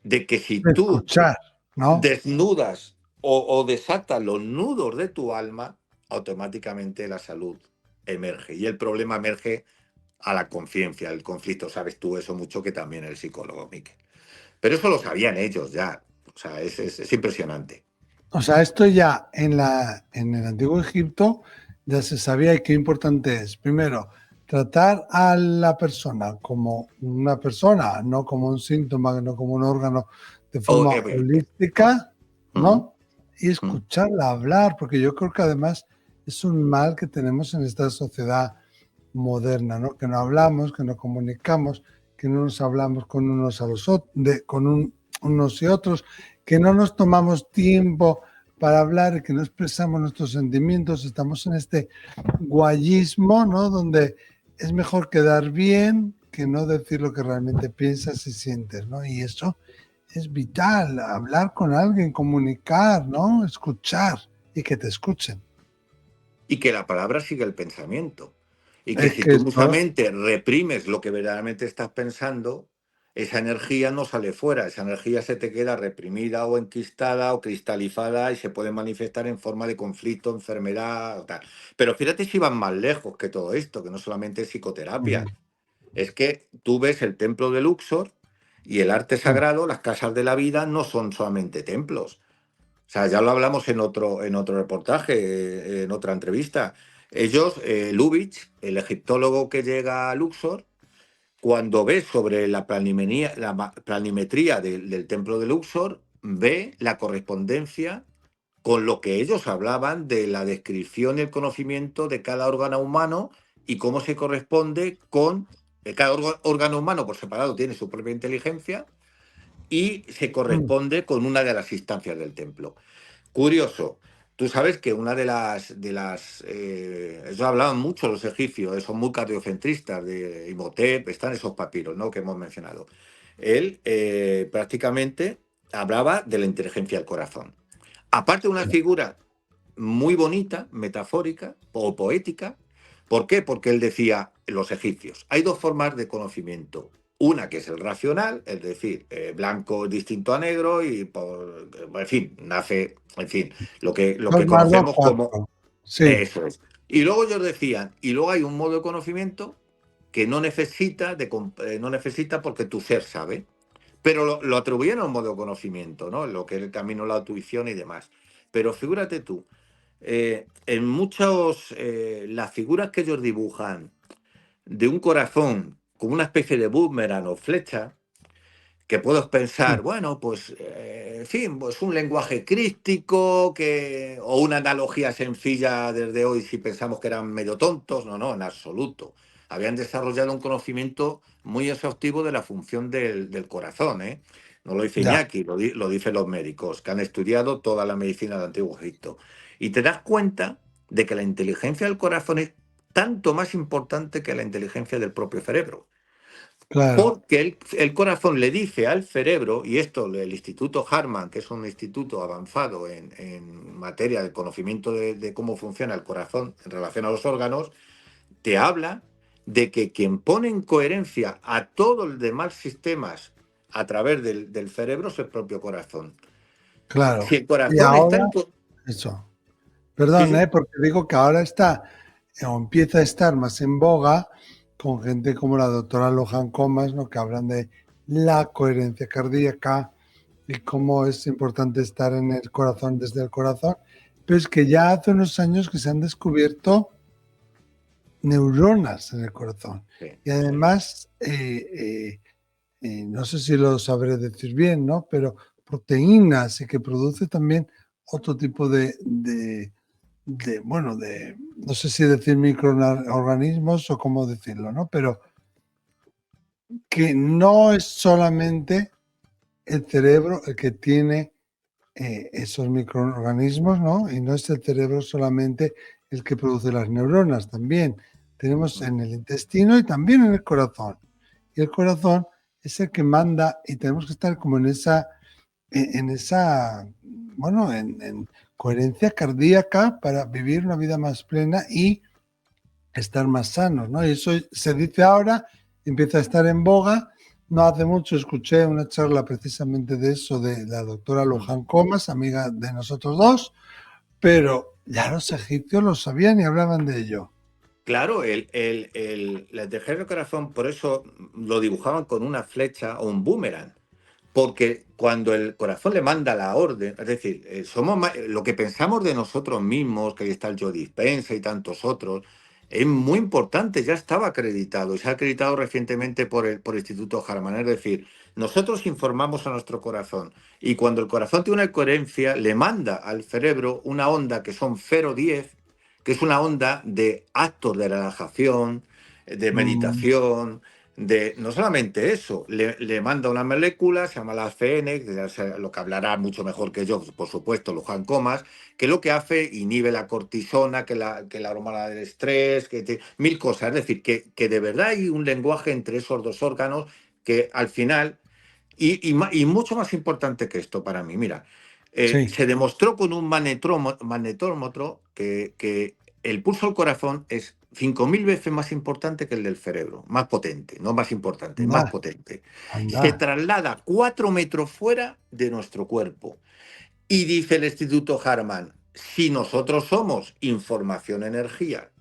De que si De tú escuchar, ¿no? desnudas o desatas los nudos de tu alma, automáticamente la salud emerge. Y el problema emerge a la conciencia, el conflicto. Sabes tú eso mucho que también el psicólogo, Miquel. Pero eso lo sabían ellos ya. O sea, es impresionante. O sea, esto ya en el antiguo Egipto ya se sabía y qué importante es. Primero, tratar a la persona como una persona, no como un síntoma, no como un órgano, de Oh, forma holística, ujú, ¿no? Y ujú. escucharla hablar, porque yo creo que además es un mal que tenemos en esta sociedad moderna, ¿no? Que no hablamos, que no comunicamos, que no nos hablamos con unos a los otros, unos y otros, que no nos tomamos tiempo para hablar, que no expresamos nuestros sentimientos, estamos en este guayismo, ¿no? Donde es mejor quedar bien que no decir lo que realmente piensas y sientes, ¿no? Y eso es vital, hablar con alguien, comunicar, ¿no? Escuchar y que te escuchen. Y que la palabra sigue el pensamiento. Y que Es si que tú esto, mutuamente reprimes lo que verdaderamente estás pensando, esa energía no sale fuera, esa energía se te queda reprimida o enquistada o cristalizada y se puede manifestar en forma de conflicto, enfermedad o tal. Pero fíjate si van más lejos que todo esto, que no solamente es psicoterapia. Es que tú ves el templo de Luxor y el arte sagrado, las casas de la vida, no son solamente templos. O sea, ya lo hablamos en otro reportaje, en otra entrevista. Ellos, Lubitsch, el egiptólogo que llega a Luxor, cuando ve sobre la planimetría del templo de Luxor, ve la correspondencia con lo que ellos hablaban de la descripción y el conocimiento de cada órgano humano y cómo se corresponde con cada órgano humano por separado tiene su propia inteligencia y se corresponde con una de las instancias del templo. Curioso. Tú sabes que una ellos hablaban mucho los egipcios, son muy cardiocentristas, de Imhotep, están esos papiros, ¿no? Que hemos mencionado. Él prácticamente hablaba de la inteligencia del corazón. Aparte de una figura muy bonita, metafórica o poética. ¿Por qué? Porque él decía, los egipcios, hay dos formas de conocimiento. Una que es el racional, es decir, blanco distinto a negro y, en fin, nace, en fin, lo dos que más dos, conocemos como cuatro. Sí, eso es. Y luego ellos decían, y luego hay un modo de conocimiento que no necesita porque tu ser sabe, pero lo atribuyen a un modo de conocimiento, ¿no? Lo que es el camino, la intuición y demás. Pero figúrate tú, en muchos, las figuras que ellos dibujan de un corazón como una especie de boomerang o flecha, que puedo pensar, bueno, pues, en fin, pues un lenguaje críptico o una analogía sencilla desde hoy si pensamos que eran medio tontos, no, en absoluto. Habían desarrollado un conocimiento muy exhaustivo de la función del corazón, ¿eh? No lo dice ya, Iñaki, lo dicen los médicos, que han estudiado toda la medicina del Antiguo Egipto. Y te das cuenta de que la inteligencia del corazón es tanto más importante que la inteligencia del propio cerebro. claro, Porque el corazón le dice al cerebro, y esto el Instituto Harman, que es un instituto avanzado en materia de conocimiento de cómo funciona el corazón en relación a los órganos, te habla de que quien pone en coherencia a todos los demás sistemas a través del cerebro es el propio corazón. claro. Si el Y corazón está ahora, en... Eso. Sí, Perdón, sí. porque digo que ahora está o empieza a estar más en boga con gente como la doctora Lohan Comas, ¿no? Que hablan de la coherencia cardíaca y cómo es importante estar en el corazón desde el corazón. Pero es que ya hace unos años que se han descubierto neuronas en el corazón. Sí, Y sí. además, no sé si lo sabré decir bien, ¿no? Pero proteínas y que produce también otro tipo bueno, no sé si decir microorganismos o cómo decirlo, ¿no? Pero que no es solamente el cerebro el que tiene esos microorganismos, ¿no? Y no es el cerebro solamente el que produce las neuronas, también tenemos en el intestino y también en el corazón. Y el corazón es el que manda y tenemos que estar como en esa, bueno, en coherencia cardíaca para vivir una vida más plena y estar más sanos, ¿no? Y eso se dice ahora, empieza a estar en boga. No hace mucho escuché una charla precisamente de eso de la doctora Lohan Comas, amiga de nosotros dos, pero ya los egipcios lo sabían y hablaban de ello. Claro, el tejer el corazón, por eso lo dibujaban con una flecha o un boomerang. Porque cuando el corazón le manda la orden, es decir, lo que pensamos de nosotros mismos, que ahí está el Joe Dispenza y tantos otros, es muy importante, ya estaba acreditado y se ha acreditado recientemente por el Instituto Harman. Es decir, nosotros informamos a nuestro corazón y cuando el corazón tiene una coherencia, le manda al cerebro una onda que son 0,10, que es una onda de actos de relajación, de Mm, meditación, no solamente eso, le manda una molécula, se llama la ACN, que es lo que hablará mucho mejor que yo, por supuesto, Luján Comas, que lo que hace inhibe la cortisona, que la hormona del estrés, mil cosas. Es decir, que de verdad hay un lenguaje entre esos dos órganos que al final, y mucho más importante que esto para mí, mira, sí, se demostró con un magnetómetro que el pulso del corazón es 5.000 veces más importante que el del cerebro, más potente, no más importante, anda, más potente. anda. Se traslada 4 metros fuera de nuestro cuerpo. Y dice el Instituto Harman, si nosotros somos información-energía,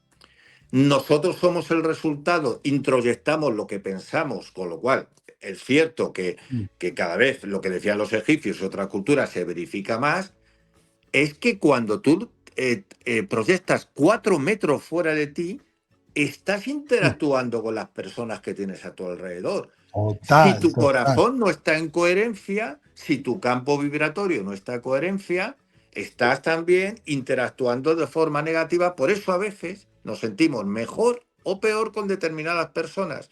nosotros somos el resultado, introyectamos lo que pensamos, con lo cual es cierto Mm, que cada vez lo que decían los egipcios y otras culturas se verifica más, es que cuando tú proyectas 4 metros fuera de ti, estás mm. interactuando con las personas que tienes a tu alrededor. Si Total, tu total. corazón no está en coherencia, si tu campo vibratorio no está en coherencia, estás también interactuando de forma negativa. Por eso a veces nos sentimos mejor o peor con determinadas personas.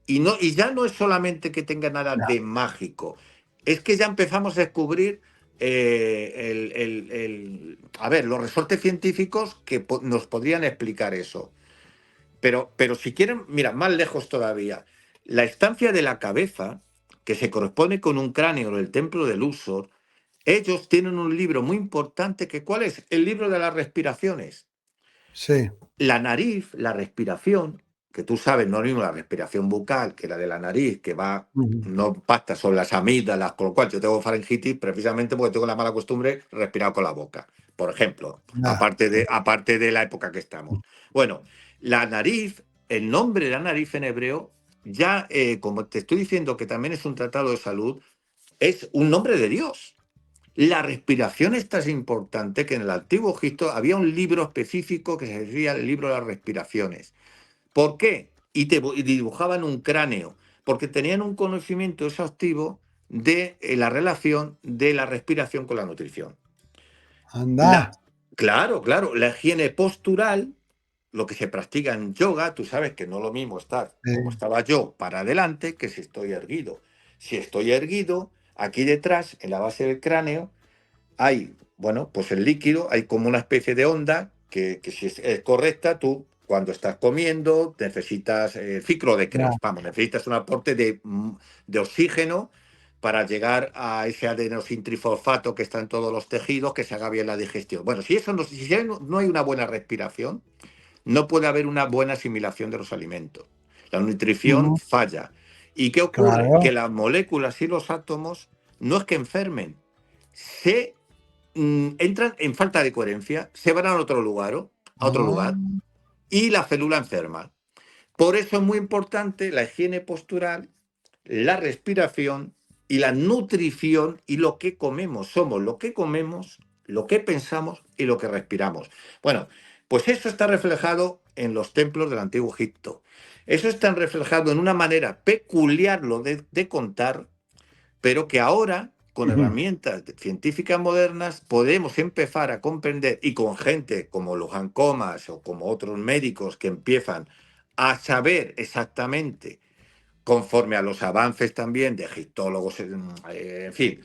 Y ya no es solamente que tenga nada Ya, de mágico, es que ya empezamos a descubrir a ver, los resortes científicos que nos podrían explicar eso. Pero si quieren, mira, más lejos todavía, la estancia de la cabeza, que se corresponde con un cráneo del templo de Luxor, ellos tienen un libro muy importante que ¿cuál es? El libro de las respiraciones. sí. La nariz, la respiración, que tú sabes, no es lo mismo la respiración bucal que la de la nariz, que va, Ujú. no impacta sobre las amígdalas, con lo cual yo tengo faringitis precisamente porque tengo la mala costumbre de respirar con la boca, por ejemplo, Ya, aparte de la época que estamos. Bueno, la nariz, el nombre de la nariz en hebreo, ya, como te estoy diciendo que también es un tratado de salud, es un nombre de Dios. La respiración es tan importante que en el antiguo Egipto había un libro específico que se decía el libro de las respiraciones. ¿Por qué? Y dibujaban un cráneo, porque tenían un conocimiento exhaustivo de la relación de la respiración con la nutrición. La, anda. claro, claro, la higiene postural, lo que se practica en yoga, tú sabes que no es lo mismo estar como Sí, estaba yo para adelante que si estoy erguido. Si estoy erguido, aquí detrás, en la base del cráneo, hay, bueno, pues el líquido, hay como una especie de onda que si es correcta, tú cuando estás comiendo necesitas ciclo de ya, Krebs, vamos, necesitas un aporte de oxígeno para llegar a ese adenosintrifosfato que está en todos los tejidos, que se haga bien la digestión. Bueno, si no hay una buena respiración, no puede haber una buena asimilación de los alimentos. La nutrición ujú, falla. ¿Y qué ocurre? Que claro, las moléculas y los átomos no es que enfermen, se entran en falta de coherencia, se van a otro lugar, Ah, y la célula enferma. Por eso es muy importante la higiene postural, la respiración y la nutrición y lo que comemos. Somos lo que comemos, lo que pensamos y lo que respiramos. Bueno, pues eso está reflejado en los templos del Antiguo Egipto. Eso está reflejado en una manera peculiar de contar, pero que ahora, con ujú. herramientas científicas modernas, podemos empezar a comprender, y con gente como los Comas o como otros médicos que empiezan a saber exactamente, conforme a los avances también de egiptólogos, en fin.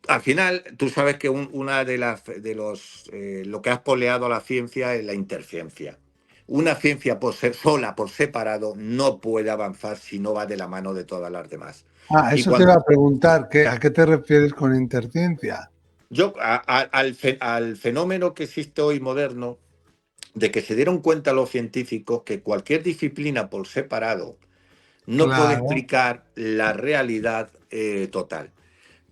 Al final, tú sabes que una lo que ha espoleado a la ciencia es la interciencia. Una ciencia sola, por separado, no puede avanzar si no va de la mano de todas las demás. Y Eso te iba cuando a preguntar, ¿a qué te refieres con interciencia? yo al fenómeno que existe hoy moderno, de que se dieron cuenta los científicos que cualquier disciplina por separado no puede Claro, explicar la realidad total.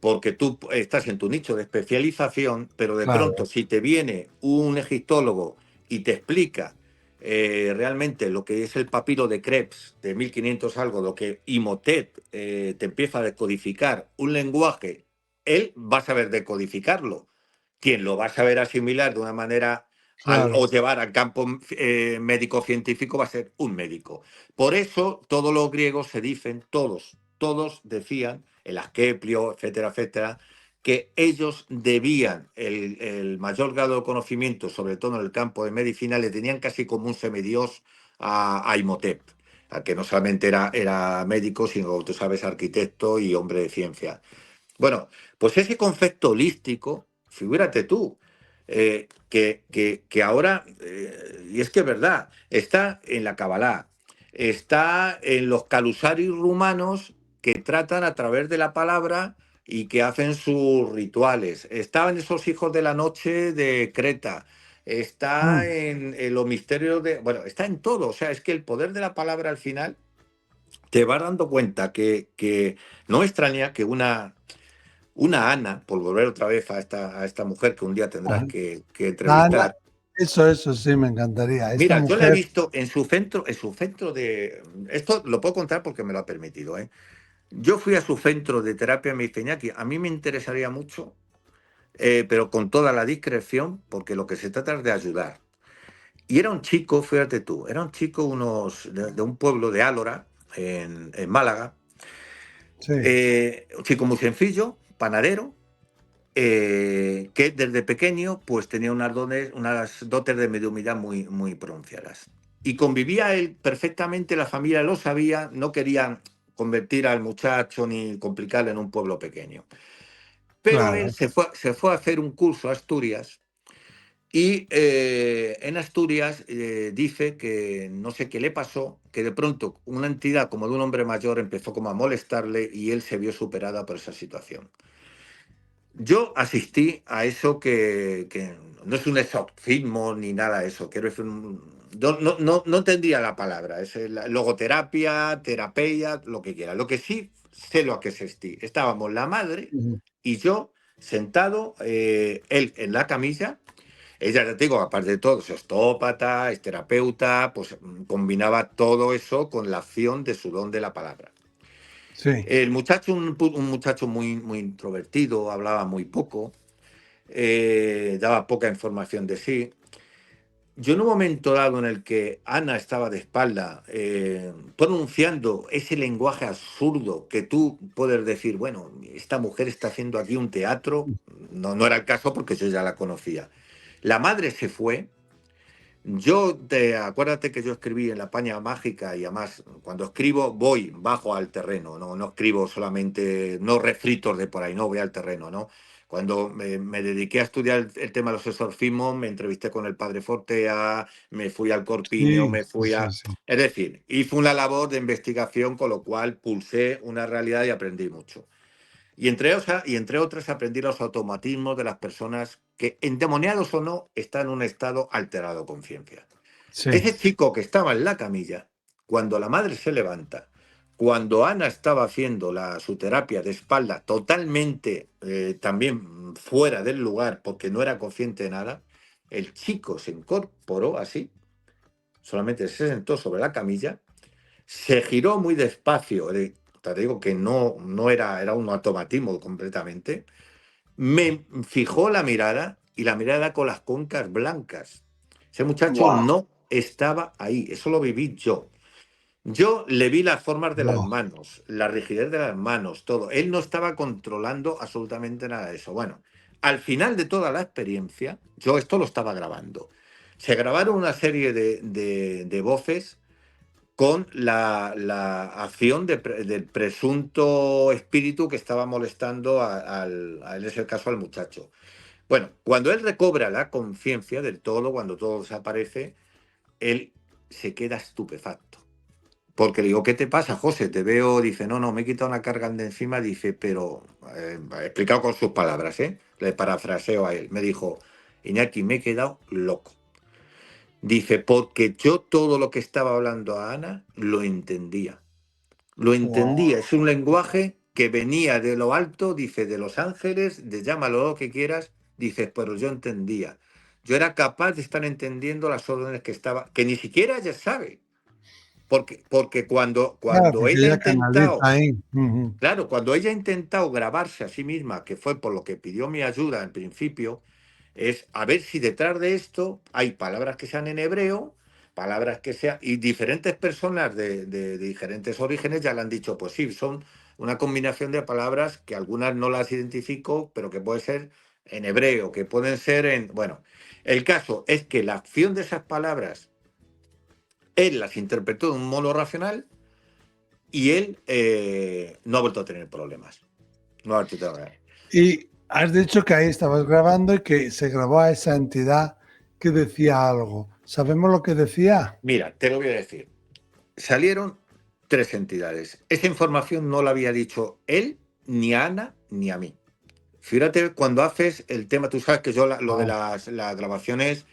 Porque tú estás en tu nicho de especialización, pero de pronto claro. si te viene un egiptólogo y te explica realmente lo que es el papiro de Krebs de 1500 algo, lo que Imhotep te empieza a decodificar un lenguaje, él va a saber decodificarlo. Quien lo va a saber asimilar de una manera Claro. o llevar al campo médico-científico va a ser un médico. Por eso todos los griegos se dicen, todos decían, el Asclepio, etcétera, etcétera, que ellos debían el mayor grado de conocimiento, sobre todo en el campo de medicina, le tenían casi como un semidios a Imhotep, a que no solamente era médico, sino, tú sabes, arquitecto y hombre de ciencia. Bueno, pues ese concepto holístico, figúrate tú, que ahora, y es que es verdad, está en la Kabbalah, está en los calusaris rumanos que tratan a través de la palabra y que hacen sus rituales, está en esos hijos de la noche de Creta, está Mm. en los misterios de... Bueno, está en todo, o sea, es que el poder de la palabra al final te vas dando cuenta que no extraña que una Ana, por volver otra vez a esta mujer que un día tendrás Ajá. que Ana, entrevistar. eso sí me encantaría. Esta Mira, yo la he mujer, visto en su centro de... Esto lo puedo contar porque me lo ha permitido, ¿eh? Yo fui a su centro de terapia, me dice, Iñaki, a mí me interesaría mucho, pero con toda la discreción, porque lo que se trata es de ayudar. Y era un chico, fíjate tú, era un chico de un pueblo de Álora, en Málaga, sí. un chico muy sencillo, panadero, que desde pequeño pues tenía unas dotes de mediumidad muy, muy pronunciadas. Y convivía él perfectamente, la familia lo sabía, no querían convertir al muchacho ni complicarle en un pueblo pequeño. Pero él Claro. se fue a hacer un curso a Asturias y en Asturias dice que no sé qué le pasó, que de pronto una entidad como de un hombre mayor empezó como a molestarle y él se vio superada por esa situación. Yo asistí a eso que no es un exorcismo ni nada de eso. Quiero decir, no entendía la palabra. Es la logoterapia, terapia, lo que quiera. Lo que sí sé lo que asistí. Estábamos la madre Ujú. y yo sentado, él en la camilla. Ella, te digo, aparte de todo, es ostópata, es terapeuta, pues combinaba todo eso con la acción de su don de la palabra. Sí. El muchacho, un muchacho muy, muy introvertido, hablaba muy poco, daba poca información de sí. Yo en un momento dado en el que Ana estaba de espalda, pronunciando ese lenguaje absurdo que tú puedes decir, bueno, esta mujer está haciendo aquí un teatro, no era el caso porque yo ya la conocía. La madre se fue. Acuérdate que yo escribí en La Paña Mágica y además cuando escribo bajo al terreno, no escribo solamente, no refritos de por ahí, no voy al terreno, ¿no? Cuando me dediqué a estudiar el tema de los exorcismos, me entrevisté con el padre Fortea, me fui al Corpiño, Sí, me sí, fui sí, a... sí. Es decir, hice una labor de investigación, con lo cual pulsé una realidad y aprendí mucho. Y entre otras aprendí los automatismos de las personas que, endemoniados o no, están en un estado alterado de conciencia. Sí. Ese chico que estaba en la camilla, cuando la madre se levanta, cuando Ana estaba haciendo su terapia de espalda totalmente también fuera del lugar porque no era consciente de nada, el chico se incorporó así, solamente se sentó sobre la camilla, se giró muy despacio, te digo que no era un automatismo completamente, me fijó la mirada y la mirada con las cuencas blancas. Ese muchacho Wow, no estaba ahí, eso lo viví yo. Yo le vi las formas de las wow. manos, la rigidez de las manos, todo. Él no estaba controlando absolutamente nada de eso. Bueno, al final de toda la experiencia, yo esto lo estaba grabando. Se grabaron una serie de voces con la acción del presunto espíritu que estaba molestando en ese caso al muchacho. Bueno, cuando él recobra la conciencia del todo, cuando todo desaparece, él se queda estupefacto. Porque le digo, ¿qué te pasa, José? Te veo, dice, no, me he quitado una carga de encima, dice, pero, explicado con sus palabras, le parafraseo a él, me dijo, Iñaki, me he quedado loco. Dice, porque yo todo lo que estaba hablando a Ana lo entendía. Lo entendía, Wow. es un lenguaje que venía de lo alto, dice, de los ángeles, de llámalo lo que quieras, dice, pero yo entendía. Yo era capaz de estar entendiendo las órdenes que estaba, que ni siquiera ella sabe. Porque Claro, cuando porque ella ha ella canaliza intentado, ahí. Ujú. claro, cuando ella ha intentado grabarse a sí misma, que fue por lo que pidió mi ayuda en principio, es a ver si detrás de esto hay palabras que sean en hebreo, palabras que sean, y diferentes personas de diferentes orígenes ya le han dicho, pues sí, son una combinación de palabras que algunas no las identifico, pero que puede ser en hebreo, que pueden ser en, bueno, el caso es que la acción de esas palabras, él las interpretó de un modo racional y él no ha vuelto a tener problemas. No ha vuelto a tener problemas. Y has dicho que ahí estabas grabando y que se grabó a esa entidad que decía algo. ¿Sabemos lo que decía? Mira, te lo voy a decir. Salieron 3 entidades. Esa información no la había dicho él, ni a Ana, ni a mí. Fíjate, cuando haces el tema, tú sabes que yo lo de Wow. las grabaciones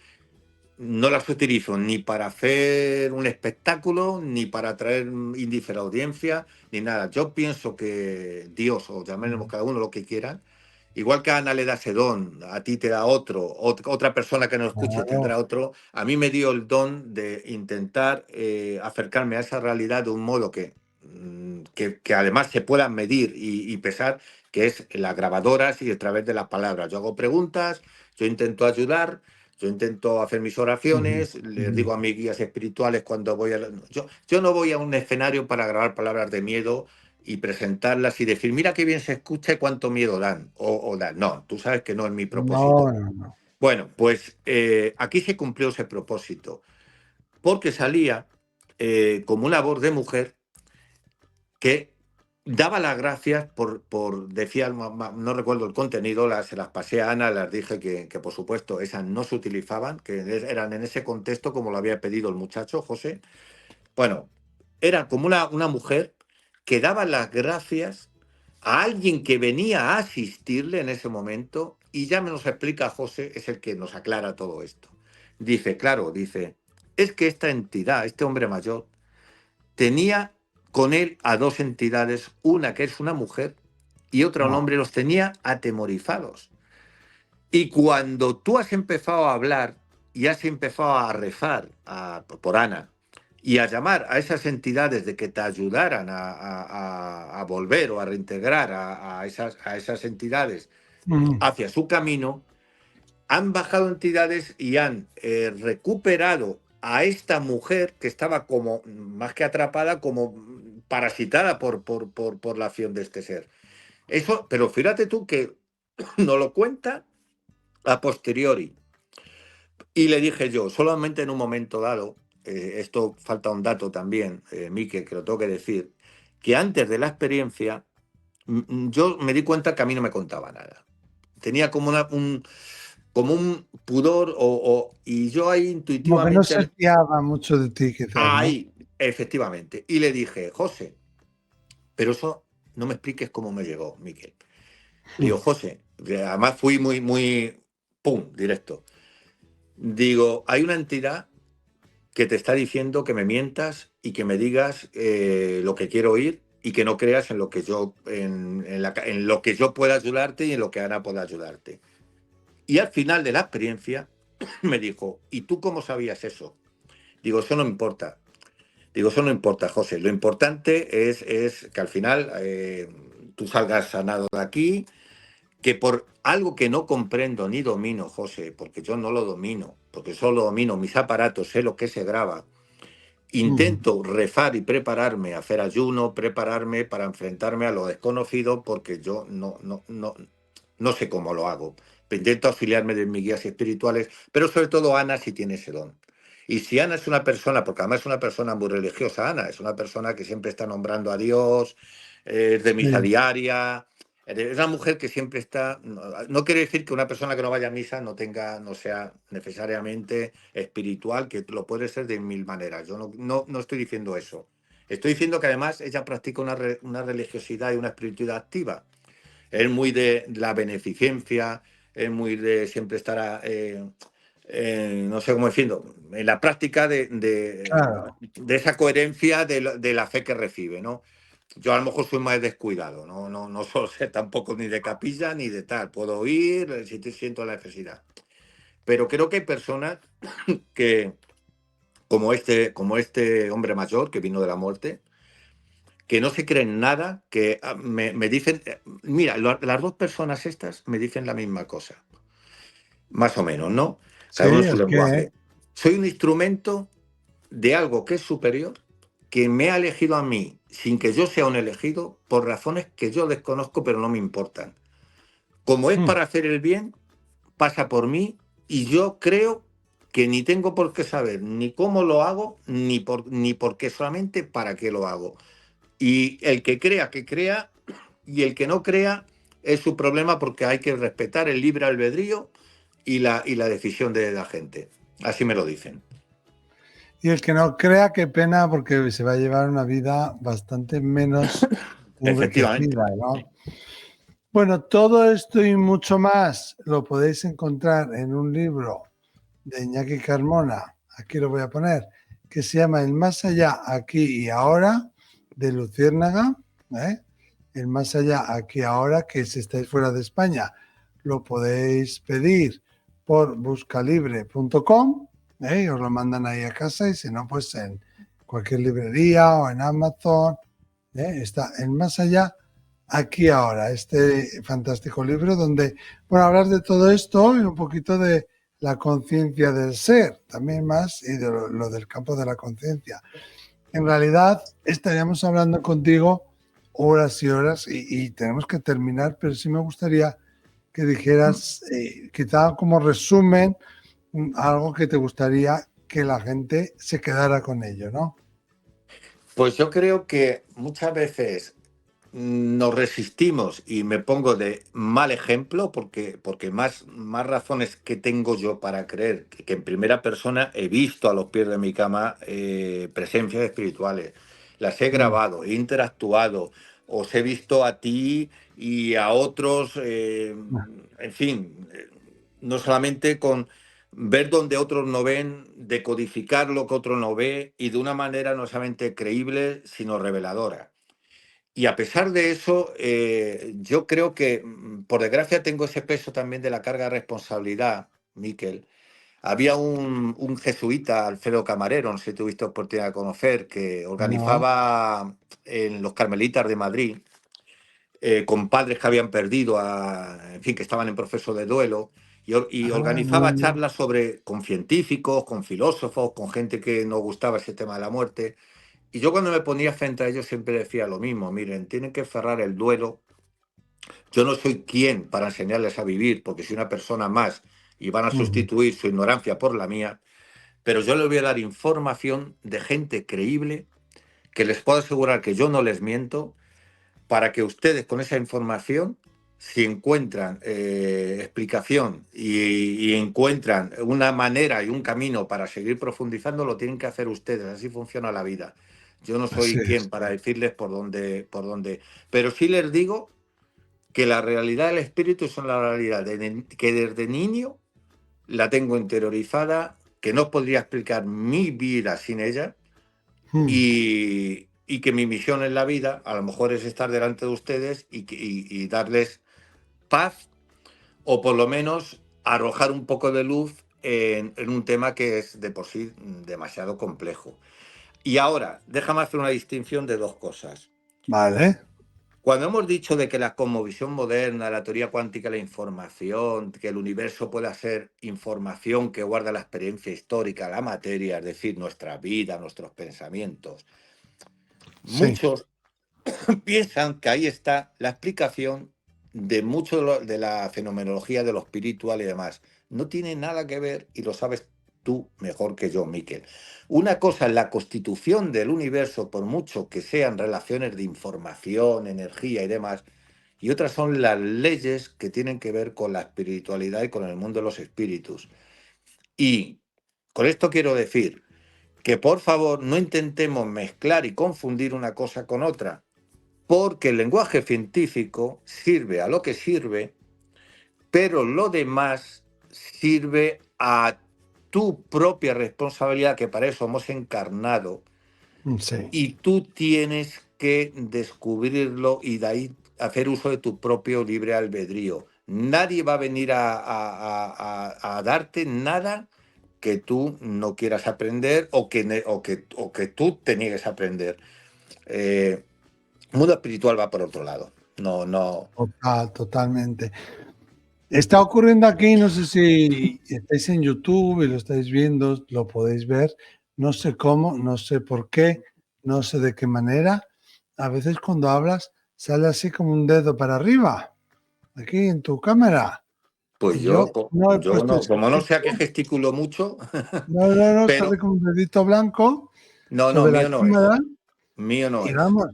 no las utilizo ni para hacer un espectáculo, ni para atraer índice audiencia, ni nada. Yo pienso que Dios, o llamémoslo cada uno lo que quiera, igual que a Ana le da ese don, a ti te da otro, otra persona que nos escuche Claro. tendrá otro, a mí me dio el don de intentar acercarme a esa realidad de un modo que además se pueda medir y pesar, que es las grabadoras y a través de las palabras. Yo hago preguntas, yo intento ayudar. Yo intento hacer mis Ujú, oraciones, les ujú. digo a mis guías espirituales cuando voy a... Yo no voy a un escenario para grabar palabras de miedo y presentarlas y decir, mira qué bien se escucha y cuánto miedo dan. O dan. No, tú sabes que no es mi No, propósito. no, no. Bueno, pues aquí se cumplió ese propósito, porque salía como una voz de mujer que daba las gracias decía, no recuerdo el contenido, se las pasé a Ana, las dije que por supuesto esas no se utilizaban, que eran en ese contexto como lo había pedido el muchacho, José. Bueno, era como una mujer que daba las gracias a alguien que venía a asistirle en ese momento y ya me nos explica José, es el que nos aclara todo esto. Dice, claro, dice, es que esta entidad, este hombre mayor, tenía con él a 2 entidades, una que es una mujer y otra un Wow. hombre, los tenía atemorizados. Y cuando tú has empezado a hablar y has empezado a rezar por Ana y a llamar a esas entidades de que te ayudaran a volver o a reintegrar a esas entidades Ujú. hacia su camino, han bajado entidades y han recuperado a esta mujer que estaba como, más que atrapada, como parasitada por la acción de este ser. Eso, pero fíjate tú que nos lo cuenta a posteriori. Y le dije yo, solamente en un momento dado, esto falta un dato también, Mique, que lo tengo que decir, que antes de la experiencia, yo me di cuenta que a mí no me contaba nada. Tenía como un pudor y yo ahí Como que no se intuitivamente, fiaba mucho de ti, quizás, ¿no? ahí, efectivamente, y le dije, José, pero eso no me expliques cómo me llegó, Miquel. Le digo, José, además fui muy, muy, pum, directo. Digo, hay una entidad que te está diciendo que me mientas y que me digas lo que quiero oír y que no creas en lo que yo en lo que yo pueda ayudarte y en lo que Ana pueda ayudarte. Y al final de la experiencia me dijo, ¿y tú cómo sabías eso? Digo, eso no importa. Digo, eso no importa, José. Lo importante es que al final tú salgas sanado de aquí, que por algo que no comprendo ni domino, José, porque yo no lo domino, porque solo domino mis aparatos, sé lo que se graba. Intento rezar y prepararme, hacer ayuno, prepararme para enfrentarme a lo desconocido, porque yo no sé cómo lo hago. Intento auxiliarme de mis guías espirituales, pero sobre todo Ana si tiene ese don. Y si Ana es una persona, porque además es una persona muy religiosa, Ana, es una persona que siempre está nombrando a Dios, es de misa Sí. diaria, es una mujer que siempre está. No quiere decir que una persona que no vaya a misa no sea necesariamente espiritual, que lo puede ser de mil maneras. Yo no estoy diciendo eso. Estoy diciendo que además ella practica una religiosidad y una espiritualidad activa. Es muy de la beneficencia, es muy de siempre estar, no sé cómo decirlo, en la práctica Claro. de esa coherencia de la fe que recibe, ¿no? Yo a lo mejor soy más descuidado, no suelo ser tampoco ni de capilla ni de tal. Puedo oír si siento la necesidad. Pero creo que hay personas que, como este hombre mayor que vino de la muerte, que no se creen nada, que me dicen, mira, las dos personas estas me dicen la misma cosa, más o menos, ¿no? Sí, Cada uno en su es que lenguaje. Soy un instrumento de algo que es superior, que me ha elegido a mí sin que yo sea un elegido, por razones que yo desconozco pero no me importan. Como es para hacer el bien, pasa por mí y yo creo que ni tengo por qué saber ni cómo lo hago, ni por qué, solamente para qué lo hago. Y el que crea, y el que no crea es su problema, porque hay que respetar el libre albedrío y la decisión de la gente. Así me lo dicen. y el que no crea, qué pena, porque se va a llevar una vida bastante menos Efectivamente. enriquecida, ¿no? Bueno, todo esto y mucho más lo podéis encontrar en un libro de Iñaki Carmona, aquí lo voy a poner, que se llama El más allá, aquí y ahora, de Luciérnaga, ¿eh? El más allá, aquí y ahora, que si estáis fuera de España, lo podéis pedir por buscalibre.com, y os lo mandan ahí a casa, y si no, pues en cualquier librería o en Amazon, está El más allá, aquí y ahora, este fantástico libro donde, bueno, hablar de todo esto y un poquito de la conciencia del ser, también más, y de lo del campo de la conciencia. En realidad, estaríamos hablando contigo horas y horas y tenemos que terminar, pero sí me gustaría que dijeras, quizá como resumen, algo que te gustaría que la gente se quedara con ello, ¿no? Pues yo creo que muchas veces nos resistimos, y me pongo de mal ejemplo porque más razones que tengo yo para creer que en primera persona he visto a los pies de mi cama presencias espirituales, las he Mm. grabado, he interactuado, os he visto a ti y a otros, en fin, no solamente con ver donde otros no ven, decodificar lo que otro no ve, y de una manera no solamente creíble, sino reveladora. Y a pesar de eso, yo creo que, por desgracia, tengo ese peso también de la carga de responsabilidad, Miquel. Había un jesuita, Alfredo Camarero, no sé si tuviste oportunidad de conocer, que No. organizaba en los Carmelitas de Madrid, con padres que habían perdido, en fin, que estaban en proceso de duelo, y No, organizaba no. charlas con científicos, con filósofos, con gente que no gustaba ese tema de la muerte. Y yo, cuando me ponía frente a ellos, siempre decía lo mismo: miren, tienen que cerrar el duelo. Yo no soy quien para enseñarles a vivir, porque soy una persona más y van a Ujú. sustituir su ignorancia por la mía, pero yo les voy a dar información de gente creíble, que les puedo asegurar que yo no les miento, para que ustedes, con esa información, si encuentran explicación y encuentran una manera y un camino para seguir profundizando, lo tienen que hacer ustedes. Así funciona la vida. Yo no Así soy quien es. para decirles por dónde. Pero sí les digo que la realidad del espíritu es una realidad que desde niño la tengo interiorizada, que no podría explicar mi vida sin ella y que mi misión en la vida a lo mejor es estar delante de ustedes y darles paz o por lo menos arrojar un poco de luz en un tema que es de por sí demasiado complejo. Y ahora, déjame hacer una distinción de dos cosas. Vale. Cuando hemos dicho de que la cosmovisión moderna, la teoría cuántica de la información, que el universo pueda ser información que guarda la experiencia histórica, la materia, es decir, nuestra vida, nuestros pensamientos, Sí. muchos piensan que ahí está la explicación de mucho de la fenomenología de lo espiritual y demás. No tiene nada que ver, y lo sabes tú mejor que yo, Miquel. Una cosa es la constitución del universo, por mucho que sean relaciones de información, energía y demás, y otras son las leyes que tienen que ver con la espiritualidad y con el mundo de los espíritus. Y con esto quiero decir que por favor no intentemos mezclar y confundir una cosa con otra, porque el lenguaje científico sirve a lo que sirve, pero lo demás sirve a tu propia responsabilidad, que para eso hemos encarnado, Sí. y tú tienes que descubrirlo y de ahí hacer uso de tu propio libre albedrío. Nadie va a venir a darte nada que tú no quieras aprender o que tú te niegues a aprender. El mundo espiritual va por otro lado. No. Totalmente. Está ocurriendo aquí, no sé si estáis en YouTube y lo estáis viendo, lo podéis ver. No sé cómo, no sé por qué, no sé de qué manera. A veces cuando hablas sale así como un dedo para arriba, aquí en tu cámara. Pues Y yo no he yo puesto no, ese como no sea que efecto. gesticulo mucho, No, sale pero como un dedito blanco no, sobre la mío no es. cámara Mío no y es. vamos,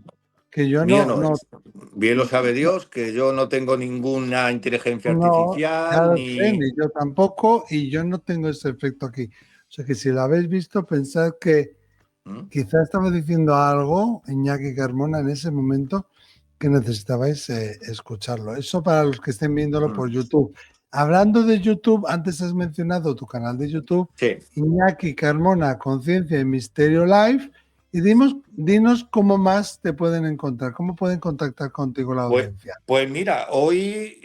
que yo Mío no, no no, es. Bien lo sabe no, Dios que yo no tengo ninguna inteligencia no, ya artificial lo sé, ni... ni yo tampoco, y yo no tengo ese efecto aquí. O sea que si lo habéis visto, pensad que ¿Mm? quizá estaba diciendo algo Iñaki Carmona en ese momento que necesitabais escucharlo. Eso para los que estén viéndolo por YouTube. Hablando de YouTube, antes has mencionado tu canal de YouTube, Sí. Iñaki Carmona, Conciencia y Misterio Live, y dinos cómo más te pueden encontrar, cómo pueden contactar contigo la Pues, audiencia. pues mira, hoy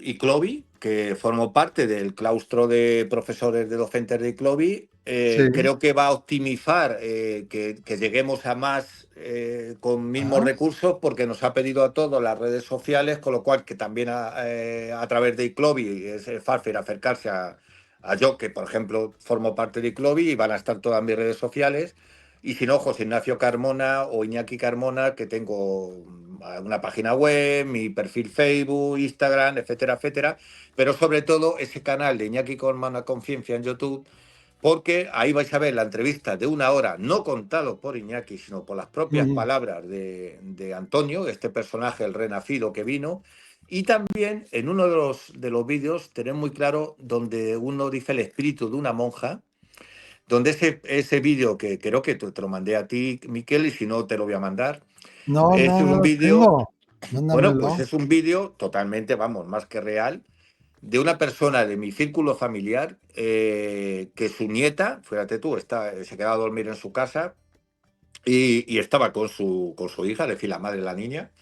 ICLOVI, que formo parte del claustro de profesores de docentes de ICLOVI, Sí. creo que va a optimizar que lleguemos a más con mismos recursos, porque nos ha pedido a todos las redes sociales, con lo cual que también a través de ICLOVI es fácil acercarse a yo, que por ejemplo formo parte de ICLOVI y van a estar todas mis redes sociales. Y si no, José Ignacio Carmona o Iñaki Carmona, que tengo una página web, mi perfil Facebook, Instagram, etcétera, etcétera. Pero sobre todo ese canal de Iñaki Carmona Conciencia en YouTube, porque ahí vais a ver la entrevista de 1 hora, no contado por Iñaki, sino por las propias palabras de Antonio, este personaje, el renacido que vino. Y también en uno de los vídeos tenéis muy claro donde uno dice el espíritu de una monja, donde ese vídeo que creo que te lo mandé a ti, Miquel, y si no te lo voy a mandar, es No un lo vídeo, tengo. bueno, pues Mándamelo. es un vídeo totalmente, vamos, más que real, de una persona de mi círculo familiar que su nieta, fíjate tú, se quedaba a dormir en su casa y estaba con su hija, es decir, la madre de la niña,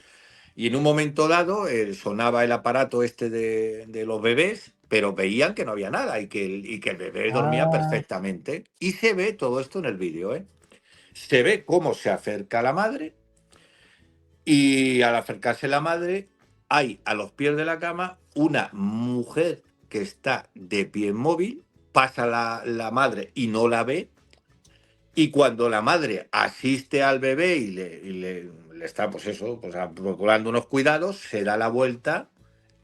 y en un momento dado sonaba el aparato este de los bebés, pero veían que no había nada y que el bebé dormía Ah, perfectamente. Y se ve todo esto en el vídeo, ¿eh? Se ve cómo se acerca la madre y al acercarse la madre hay a los pies de la cama una mujer que está de pie móvil, pasa la madre y no la ve, y cuando la madre asiste al bebé le está, pues eso, pues procurando unos cuidados, se da la vuelta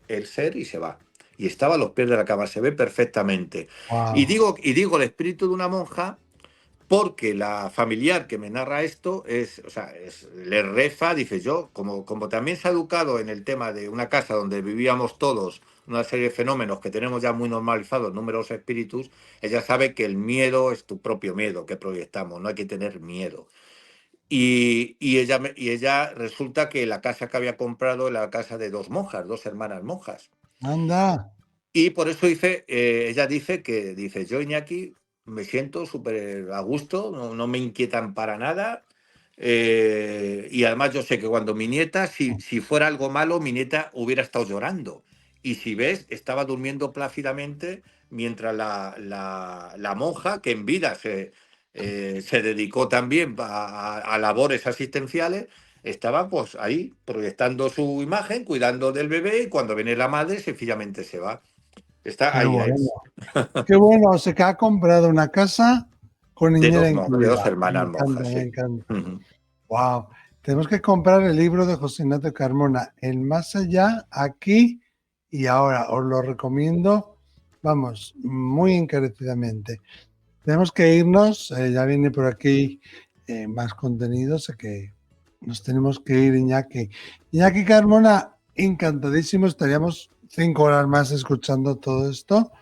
el ser y se va. Y estaba a los pies de la cama, se ve perfectamente. wow. Y digo el espíritu de una monja porque la familiar que me narra esto o sea, le reza, dice yo, como también se ha educado en el tema de una casa donde vivíamos todos, una serie de fenómenos que tenemos ya muy normalizados, números espíritus, ella sabe que el miedo es tu propio miedo que proyectamos, no hay que tener miedo. Y ella resulta que la casa que había comprado era la casa de dos monjas, dos hermanas monjas. Anda. Y por eso ella dice, yo, Iñaki, me siento súper a gusto, no me inquietan para nada. Y además yo sé que cuando mi nieta, si fuera algo malo, mi nieta hubiera estado llorando. Y si ves, estaba durmiendo plácidamente mientras la monja, que en vida se dedicó también a labores asistenciales, estaba pues ahí proyectando su imagen, cuidando del bebé, y cuando viene la madre, sencillamente se va. Está Qué ahí, bueno. Qué bueno, o sea que ha comprado una casa con niñera de dos incluida. Me hermanas encanta, monjas, me sí. encanta. Ujú. Wow. Tenemos que comprar el libro de José Ignacio Carmona, El más allá, aquí y ahora. Os lo recomiendo, vamos, muy encarecidamente. Tenemos que irnos, ya viene por aquí más contenido, o sea que nos tenemos que ir, Iñaki. Iñaki Carmona, encantadísimo, estaríamos 5 horas más escuchando todo esto.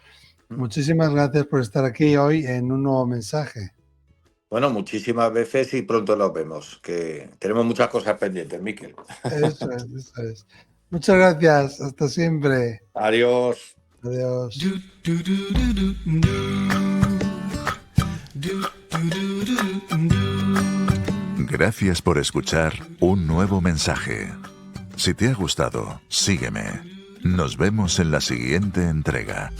Muchísimas gracias por estar aquí hoy en un nuevo mensaje. Bueno, muchísimas veces y pronto nos vemos, que tenemos muchas cosas pendientes, Miquel. Eso es, eso es. Muchas gracias, hasta siempre. Adiós. Adiós. Gracias por escuchar un nuevo mensaje. Si te ha gustado, sígueme. Nos vemos en la siguiente entrega.